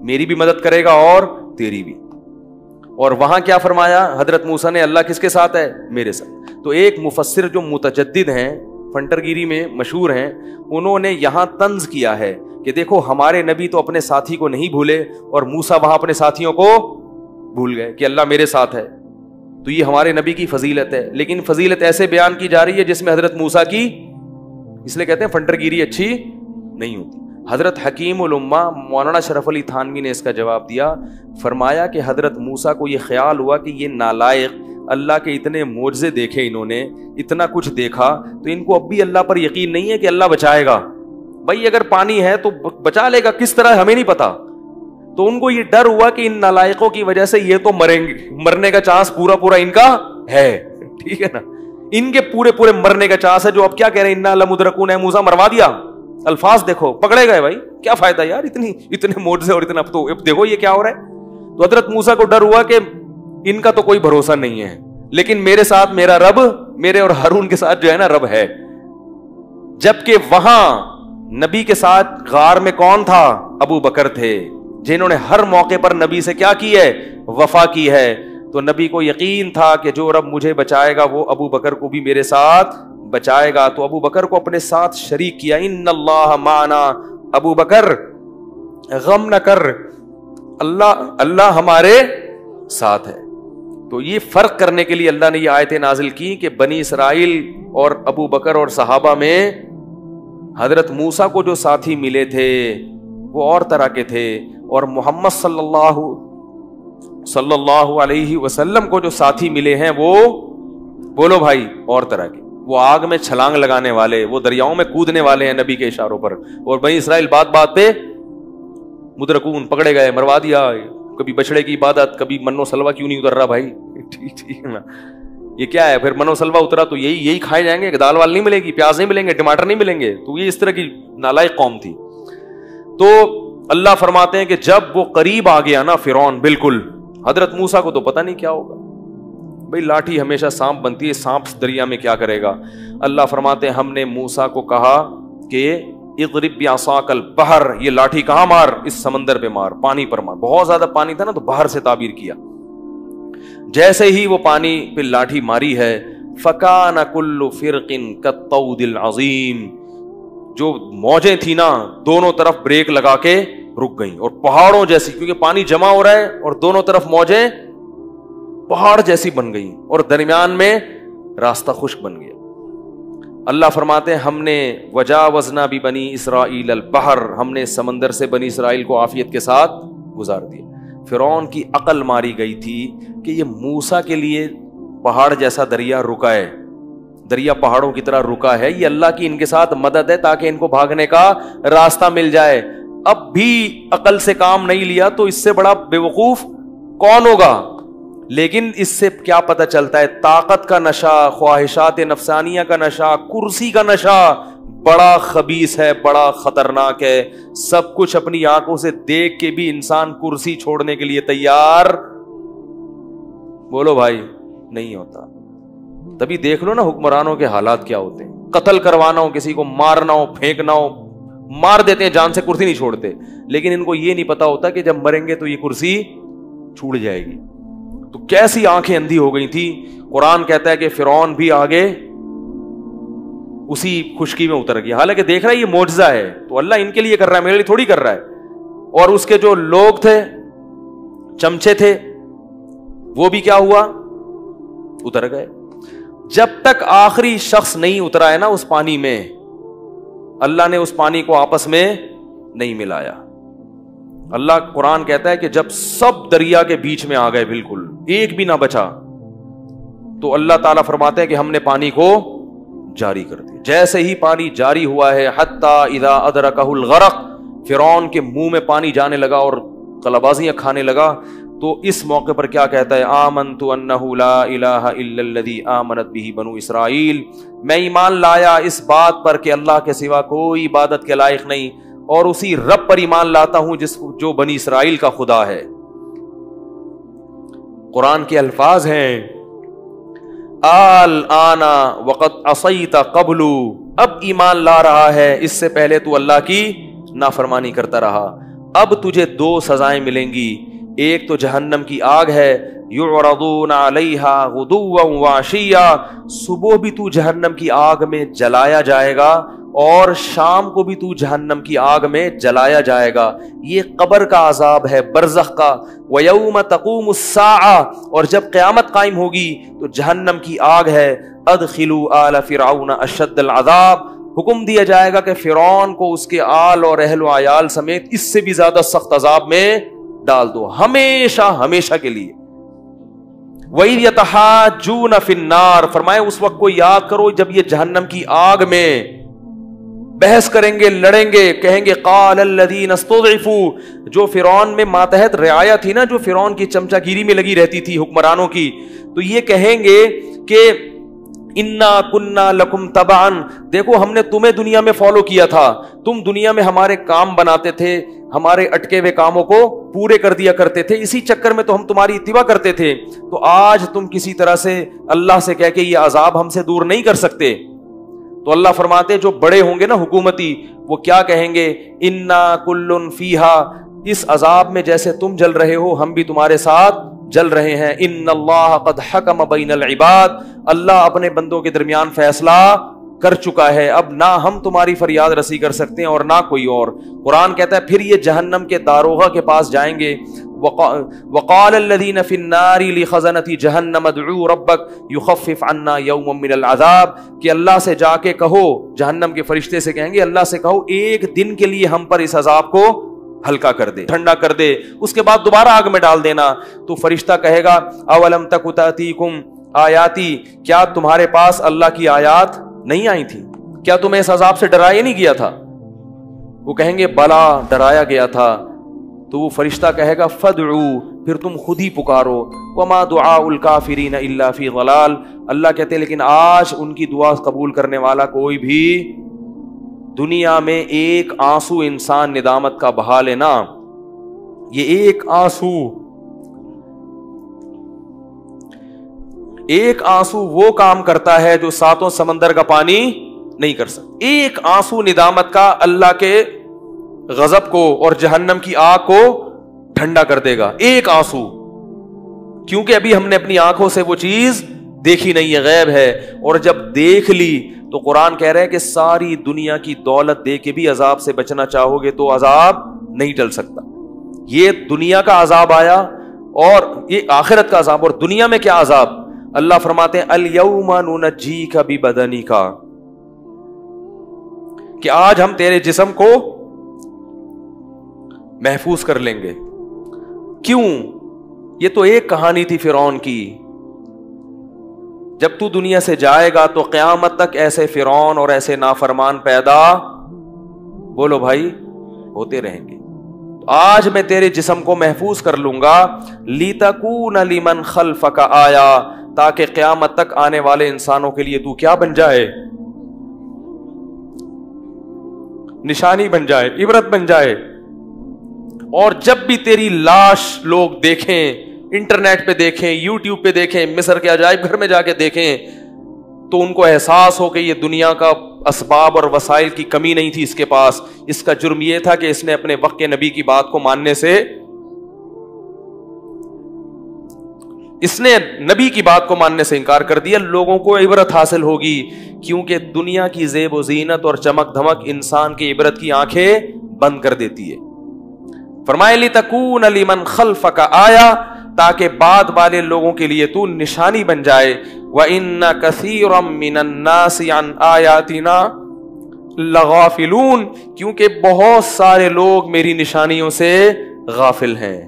میری بھی مدد کرے گا اور تیری بھی. اور وہاں کیا فرمایا حضرت موسیٰ نے, اللہ کس کے ساتھ ہے, میرے ساتھ. تو ایک مفسر جو متجدد ہیں, فنٹر گیری میں مشہور ہیں, انہوں نے یہاں طنز کیا ہے کہ دیکھو ہمارے نبی تو اپنے ساتھی کو نہیں بھولے, اور موسیٰ وہاں اپنے ساتھیوں کو بھول گئے کہ اللہ میرے ساتھ ہے. تو یہ ہمارے نبی کی فضیلت ہے. لیکن فضیلت ایسے بیان کی جا رہی ہے جس میں حضرت موسیٰ کی, اس لیے کہتے ہیں فنٹر گیری اچھی نہیں ہوتی. حضرت حکیم الامہ مولانا شرف علی تھانوی نے اس کا جواب دیا, فرمایا کہ حضرت موسیٰ کو یہ خیال ہوا کہ یہ نالائق, اللہ کے اتنے معجزے دیکھے انہوں نے, اتنا کچھ دیکھا, تو ان کو اب بھی اللہ پر یقین نہیں ہے کہ اللہ بچائے گا. بھائی اگر پانی ہے تو بچا لے گا, کس طرح ہمیں نہیں پتا. تو ان کو یہ ڈر ہوا کہ ان نالائقوں کی وجہ سے یہ تو مریں گے, مرنے کا چانس پورا ان کا ہے. ٹھیک ہے نا, ان کے پورے مرنے کا چانس ہے. جو اب کیا کہہ رہے ہیں, انا لمدرکون, موسیٰ مروا دیا. الفاظ دیکھو, پکڑے گئے. بھائی کیا فائدہ یار, اتنے معجزے اور اتنا, تو اب دیکھو یہ کیا ہو رہا ہے. تو حضرت موسیٰ کو ڈر ہوا کہ ان کا تو کوئی بھروسہ نہیں ہے, لیکن میرے ساتھ میرا رب, میرے اور ہارون کے ساتھ جو ہے نا رب ہے. جبکہ وہاں نبی کے ساتھ غار میں کون تھا؟ ابو بکر تھے، جنہوں نے ہر موقع پر نبی سے کیا کی ہے؟ وفا کی ہے. تو نبی کو یقین تھا کہ جو رب مجھے بچائے گا وہ ابو بکر کو بھی میرے ساتھ بچائے گا. تو ابو بکر کو اپنے ساتھ شریک کیا. ان اللہ معنا، ابو بکر غم نہ کر، اللہ ہمارے ساتھ ہے. تو یہ فرق کرنے کے لیے اللہ نے یہ آیتیں نازل کی کہ بنی اسرائیل اور ابو بکر اور صحابہ میں حضرت موسیٰ کو جو ساتھی ملے تھے وہ اور طرح کے تھے، اور محمد صلی اللہ علیہ وسلم کو جو ساتھی ملے ہیں وہ بولو بھائی اور طرح کے. وہ آگ میں چھلانگ لگانے والے، وہ دریاؤں میں کودنے والے ہیں نبی کے اشاروں پر. اور بنی اسرائیل بات بات پہ مدرکون، پکڑے گئے، مروا دیا. کبھی بچڑے کی عبادت، کبھی منو سلوا کیوں نہیں اتر رہا بھائی؟ ٹھیک ہے نا، یہ کیا ہے؟ پھر منو سلوا اترا تو یہی کھائے جائیں گے، دال وال نہیں ملے گی، پیاز نہیں ملیں گے، ٹماٹر نہیں ملیں گے. تو یہ اس طرح کی نالائق قوم تھی. تو اللہ فرماتے ہیں کہ جب وہ قریب آ گیا نا فرعون، بالکل حضرت موسیٰ کو تو پتہ نہیں کیا ہوگا بھائی، لاٹھی ہمیشہ سانپ بنتی ہے، سانپ دریا میں کیا کرے گا. اللہ فرماتے ہیں ہم نے موسیٰ کو کہا کہ اضرب بعصاک البحر، یہ لاٹھی کہاں مار؟ اس سمندر پہ مار، پانی پر مار. بہت زیادہ پانی تھا نا تو بحر سے تعبیر کیا. جیسے ہی وہ پانی پہ لاٹھی ماری ہے، فکان کل فرق کالطود العظیم، جو موجیں تھی نا دونوں طرف بریک لگا کے رک گئیں، اور پہاڑوں جیسی، کیونکہ پانی جمع ہو رہا ہے اور دونوں طرف موجیں پہاڑ جیسی بن گئیں اور درمیان میں راستہ خشک بن گیا. اللہ فرماتے ہیں ہم نے وجاوزنا ببنی اسرائیل البحر، ہم نے سمندر سے بنی اسرائیل کو عافیت کے ساتھ گزار دیا. فرعون کی عقل ماری گئی تھی کہ یہ موسیٰ کے لیے پہاڑ جیسا دریا رکا ہے، دریا پہاڑوں کی طرح رکا ہے، یہ اللہ کی ان کے ساتھ مدد ہے تاکہ ان کو بھاگنے کا راستہ مل جائے. اب بھی عقل سے کام نہیں لیا تو اس سے بڑا بیوقوف کون ہوگا؟ لیکن اس سے کیا پتہ چلتا ہے؟ طاقت کا نشہ، خواہشات نفسانیہ کا نشہ، کرسی کا نشہ بڑا خبیث ہے، بڑا خطرناک ہے. سب کچھ اپنی آنکھوں سے دیکھ کے بھی انسان کرسی چھوڑنے کے لیے تیار بولو بھائی نہیں ہوتا. تبھی دیکھ لو نا حکمرانوں کے حالات کیا ہوتے ہیں. قتل کروانا ہو، کسی کو مارنا ہو، پھینکنا ہو، مار دیتے ہیں جان سے، کرسی نہیں چھوڑتے. لیکن ان کو یہ نہیں پتا ہوتا کہ جب مریں گے تو یہ کرسی چھوٹ جائے گی. تو کیسی آنکھیں اندھی ہو گئی تھی. قرآن کہتا ہے کہ فرعون بھی آگے اسی خشکی میں اتر گیا، حالانکہ دیکھ رہا ہے یہ معجزہ ہے تو اللہ ان کے لیے کر رہا ہے، میرے لیے تھوڑی کر رہا ہے. اور اس کے جو لوگ تھے، چمچے تھے، وہ بھی کیا ہوا؟ اتر گئے. جب تک آخری شخص نہیں اترا ہے نا اس پانی میں، اللہ نے اس پانی کو آپس میں نہیں ملایا. اللہ قرآن کہتا ہے کہ جب سب دریا کے بیچ میں آ گئے، بالکل ایک بھی نہ بچا، تو اللہ تعالیٰ فرماتے ہیں کہ ہم نے پانی کو جاری کر دیا. جیسے ہی پانی جاری ہوا ہے، حتی اذا ادرکہ الغرق، فرعون کے منہ میں پانی جانے لگا اور قلبازیاں کھانے لگا. تو اس موقع پر کیا کہتا ہے؟ آمنت انہ لا الہ الا الذی آمنت بہ بنو اسرائیل، میں ایمان لایا اس بات پر کہ اللہ کے سوا کوئی عبادت کے لائق نہیں، اور اسی رب پر ایمان لاتا ہوں جو بنی اسرائیل کا خدا ہے. قرآن کے الفاظ ہیں الآن وقد عصیت قبل، اب ایمان لا رہا ہے، اس سے پہلے تو اللہ کی نافرمانی کرتا رہا. اب تجھے دو سزائیں ملیں گی، ایک تو جہنم کی آگ ہے، یعرضون علیہا غدوا وعشیا، صبح بھی تو جہنم کی آگ میں جلایا جائے گا اور شام کو بھی تو جہنم کی آگ میں جلایا جائے گا. یہ قبر کا عذاب ہے، برزخ کا. وَيَوْمَ تَقُومُ السَّاعَةُ، اور جب قیامت قائم ہوگی تو جہنم کی آگ ہے. أَدْخِلُوا آلَ فِرْعَوْنَ أَشَدَّ الْعَذَابِ، حکم دیا جائے گا کہ فرعون کو اس کے آل اور اہل و عیال سمیت اس سے بھی زیادہ سخت عذاب میں ڈال دو، ہمیشہ ہمیشہ کے لیے. وَإِذْ يَتَحَاجُّونَ فِي النَّارِ، فرمایا اس وقت کو یاد کرو جب یہ جہنم کی آگ میں بحث کریں گے، لڑیں گے، کہیں گے قال الذین استضعفوا، جو فرعون میں ماتحت رعایا تھی نا، جو فرعون کی چمچہ گیری میں لگی رہتی تھی حکمرانوں کی، تو یہ کہیں گے کہ انا کننا لکم تبعا، دیکھو ہم نے تمہیں دنیا میں فالو کیا تھا، تم دنیا میں ہمارے کام بناتے تھے، ہمارے اٹکے ہوئے کاموں کو پورے کر دیا کرتے تھے، اسی چکر میں تو ہم تمہاری اتباع کرتے تھے. تو آج تم کسی طرح سے اللہ سے کہہ کے یہ عذاب ہم سے دور نہیں کر سکتے. تو اللہ فرماتے جو بڑے ہوں گے نا حکومتی, وہ کیا کہیں گے, انا کلن فیہا, اس عذاب میں جیسے تم جل رہے ہو ہم بھی تمہارے ساتھ جل رہے ہیں. ان اللہ قد حکم بین العباد, اللہ اپنے بندوں کے درمیان فیصلہ کر چکا ہے, اب نہ ہم تمہاری فریاد رسی کر سکتے ہیں اور نہ کوئی اور. قرآن کہتا ہے پھر یہ جہنم کے داروغہ کے پاس جائیں گے. وقال الذین فی النار لخزنۃ جہنم ادعوا ربک یخفف عنا یوما من العذاب, کہ اللہ سے جا کے کہو, جہنم کے فرشتے سے کہیں گے اللہ سے کہو ایک دن کے لیے ہم پر اس عذاب کو ہلکا کر دے, ٹھنڈا کر دے, اس کے بعد دوبارہ آگ میں ڈال دینا. تو فرشتہ کہے گا اولم تک تأتیکم آیاتی, کیا تمہارے پاس اللہ کی آیات نہیں آئی تھی, کیا تمہیں اس عذاب سے ڈرایا نہیں گیا تھا؟ وہ کہیں گے بلا, ڈرایا گیا تھا. تو وہ فرشتہ کہے گا فدعو, پھر تم خود ہی پکارو, وما دعاء الکافرین الا فی ضلال, اللہ کہتے ہیں لیکن آج ان کی دعا قبول کرنے والا کوئی بھی, دنیا میں ایک آنسو انسان ندامت کا بہا لینا, یہ ایک آنسو وہ کام کرتا ہے جو 7 سمندر کا پانی نہیں کر سکتا. ایک آنسو ندامت کا اللہ کے غضب کو اور جہنم کی آگ کو ٹھنڈا کر دے گا, ایک آنسو. کیونکہ ابھی ہم نے اپنی آنکھوں سے وہ چیز دیکھی نہیں ہے, غیب ہے, اور جب دیکھ لی تو قرآن کہہ رہے ہیں کہ ساری دنیا کی دولت دے کے بھی عذاب سے بچنا چاہو گے تو عذاب نہیں ٹل سکتا. یہ دنیا کا عذاب آیا اور یہ آخرت کا عذاب, اور دنیا میں کیا عذاب. اللہ فرماتے ہیں الیوم ننجیک ببدنک, کہ آج ہم تیرے جسم کو محفوظ کر لیں گے. کیوں؟ یہ تو ایک کہانی تھی فرعون کی, جب تو دنیا سے جائے گا تو قیامت تک ایسے فرعون اور ایسے نافرمان پیدا, بولو بھائی, ہوتے رہیں گے. آج میں تیرے جسم کو محفوظ کر لوں گا, لِتَكُونَ لِمَنْ خَلْفَكَ آیا, تاکہ قیامت تک آنے والے انسانوں کے لیے تو کیا بن جائے, نشانی بن جائے, عبرت بن جائے. اور جب بھی تیری لاش لوگ دیکھیں, انٹرنیٹ پہ دیکھیں, یوٹیوب پہ دیکھیں, مصر کے عجائب گھر میں جا کے دیکھیں, تو ان کو احساس ہو کہ یہ دنیا کا اسباب اور وسائل کی کمی نہیں تھی اس کے پاس, اس کا جرم یہ تھا کہ اس نے اپنے وقت کے نبی کی بات کو ماننے سے, اس نے نبی کی بات کو ماننے سے انکار کر دیا. لوگوں کو عبرت حاصل ہوگی, کیونکہ دنیا کی زیب و زینت اور چمک دھمک انسان کی عبرت کی آنکھیں بند کر دیتی ہے. فرمائے لِتَكُونَ لِمَنْ خَلْفَكَ آیا, تاکہ بعد والے لوگوں کے لیے تو نشانی بن جائے. وَإِنَّ كَثِيرًا مِّنَ النَّاسِ عَنْ آيَاتِنَا لَغَافِلُونَ, کیونکہ بہت سارے لوگ میری نشانیوں سے غافل ہیں.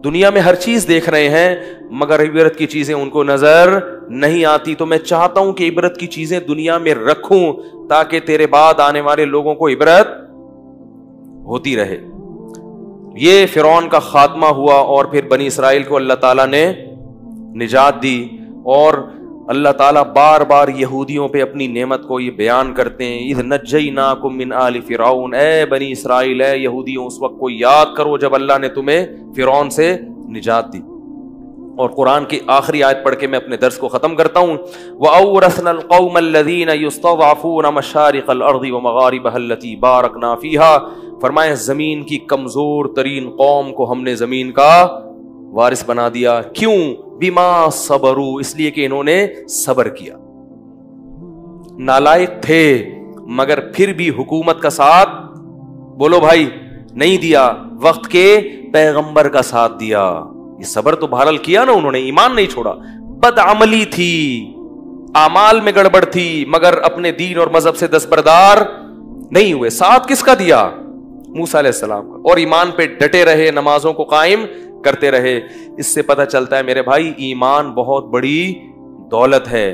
دنیا میں ہر چیز دیکھ رہے ہیں مگر عبرت کی چیزیں ان کو نظر نہیں آتی. تو میں چاہتا ہوں کہ عبرت کی چیزیں دنیا میں رکھوں تاکہ تیرے بعد آنے والے لوگوں کو عبرت ہوتی رہے. یہ فرعون کا خاتمہ ہوا, اور پھر بنی اسرائیل کو اللہ تعالیٰ نے نجات دی. اور اللہ تعالیٰ بار بار یہودیوں پہ اپنی نعمت کو یہ بیان کرتے ہیں, اذ نجیناکم من آل فرعون, اے بنی اسرائیل, اے یہودیوں, اس وقت کو یاد کرو جب اللہ نے تمہیں فرعون سے نجات دی. اور قرآن کی آخری آیت پڑھ کے میں اپنے درس کو ختم کرتا ہوں. وَأَوْرَثْنَا الْقَوْمَ الَّذِينَ يُسْتَضْعَفُونَ مَشَارِقَ الْأَرْضِ وَمَغَارِبَهَا الَّتِي بَارَكْنَا فِيهَا, فرمائے زمین کی کمزور ترین قوم کو ہم نے زمین کا وارث بنا دیا. کیوں؟ بما صبروا, اس لیے کہ انہوں نے صبر کیا. نالائق تھے مگر پھر بھی حکومت کا ساتھ, بولو بھائی, نہیں دیا, وقت کے پیغمبر کا ساتھ دیا. یہ صبر تو بہرحال کیا نا انہوں نے, ایمان نہیں چھوڑا. بدعملی تھی, اعمال میں گڑبڑ تھی, مگر اپنے دین اور مذہب سے دستبردار نہیں ہوئے. ساتھ کس کا دیا؟ موسیٰ علیہ السلام کا. اور ایمان پہ ڈٹے رہے, نمازوں کو قائم کرتے رہے. اس سے پتہ چلتا ہے میرے بھائی ایمان بہت بڑی دولت ہے.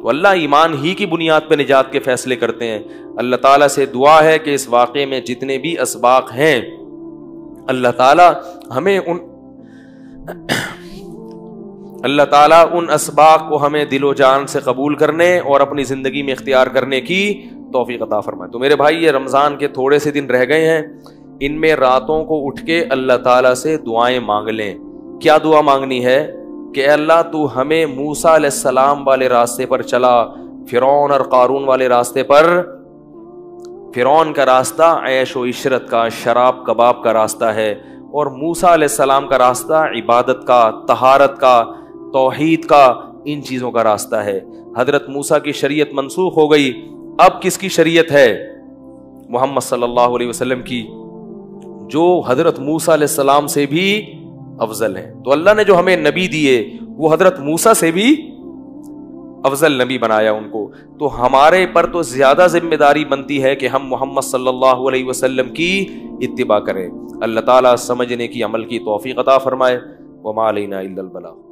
تو اللہ ایمان ہی کی بنیاد پہ نجات کے فیصلے کرتے ہیں. اللہ تعالیٰ سے دعا ہے کہ اس واقعے میں جتنے بھی اسباق ہیں اللہ تعالیٰ ہمیں ان اسباق کو ہمیں دل و جان سے قبول کرنے اور اپنی زندگی میں اختیار کرنے کی توفیق عطا فرمائے. تو میرے بھائی یہ رمضان کے تھوڑے سے دن رہ گئے ہیں, ان میں راتوں کو اٹھ کے اللہ تعالیٰ سے دعائیں مانگ لیں. کیا دعا مانگنی ہے؟ کہ اے اللہ تو ہمیں موسیٰ علیہ السلام والے راستے پر چلا, فرعون اور قارون والے راستے پر فرعون کا راستہ عیش و عشرت کا، شراب کباب کا راستہ ہے، اور موسیٰ علیہ السلام کا راستہ عبادت کا، طہارت کا، توحید کا، ان چیزوں کا راستہ ہے۔ حضرت موسیٰ کی شریعت منسوخ ہو گئی، اب کس کی شریعت ہے؟ محمد صلی اللہ علیہ وسلم کی، جو حضرت موسیٰ علیہ السلام سے بھی افضل ہیں۔ تو اللہ نے جو ہمیں نبی دیے وہ حضرت موسیٰ سے بھی افضل نبی بنایا ان کو، تو ہمارے پر تو زیادہ ذمہ داری بنتی ہے کہ ہم محمد صلی اللہ علیہ وسلم کی اتباع کریں۔ اللہ تعالیٰ سمجھنے کی، عمل کی توفیق عطا فرمائے۔ وما علینا الا البلاغ۔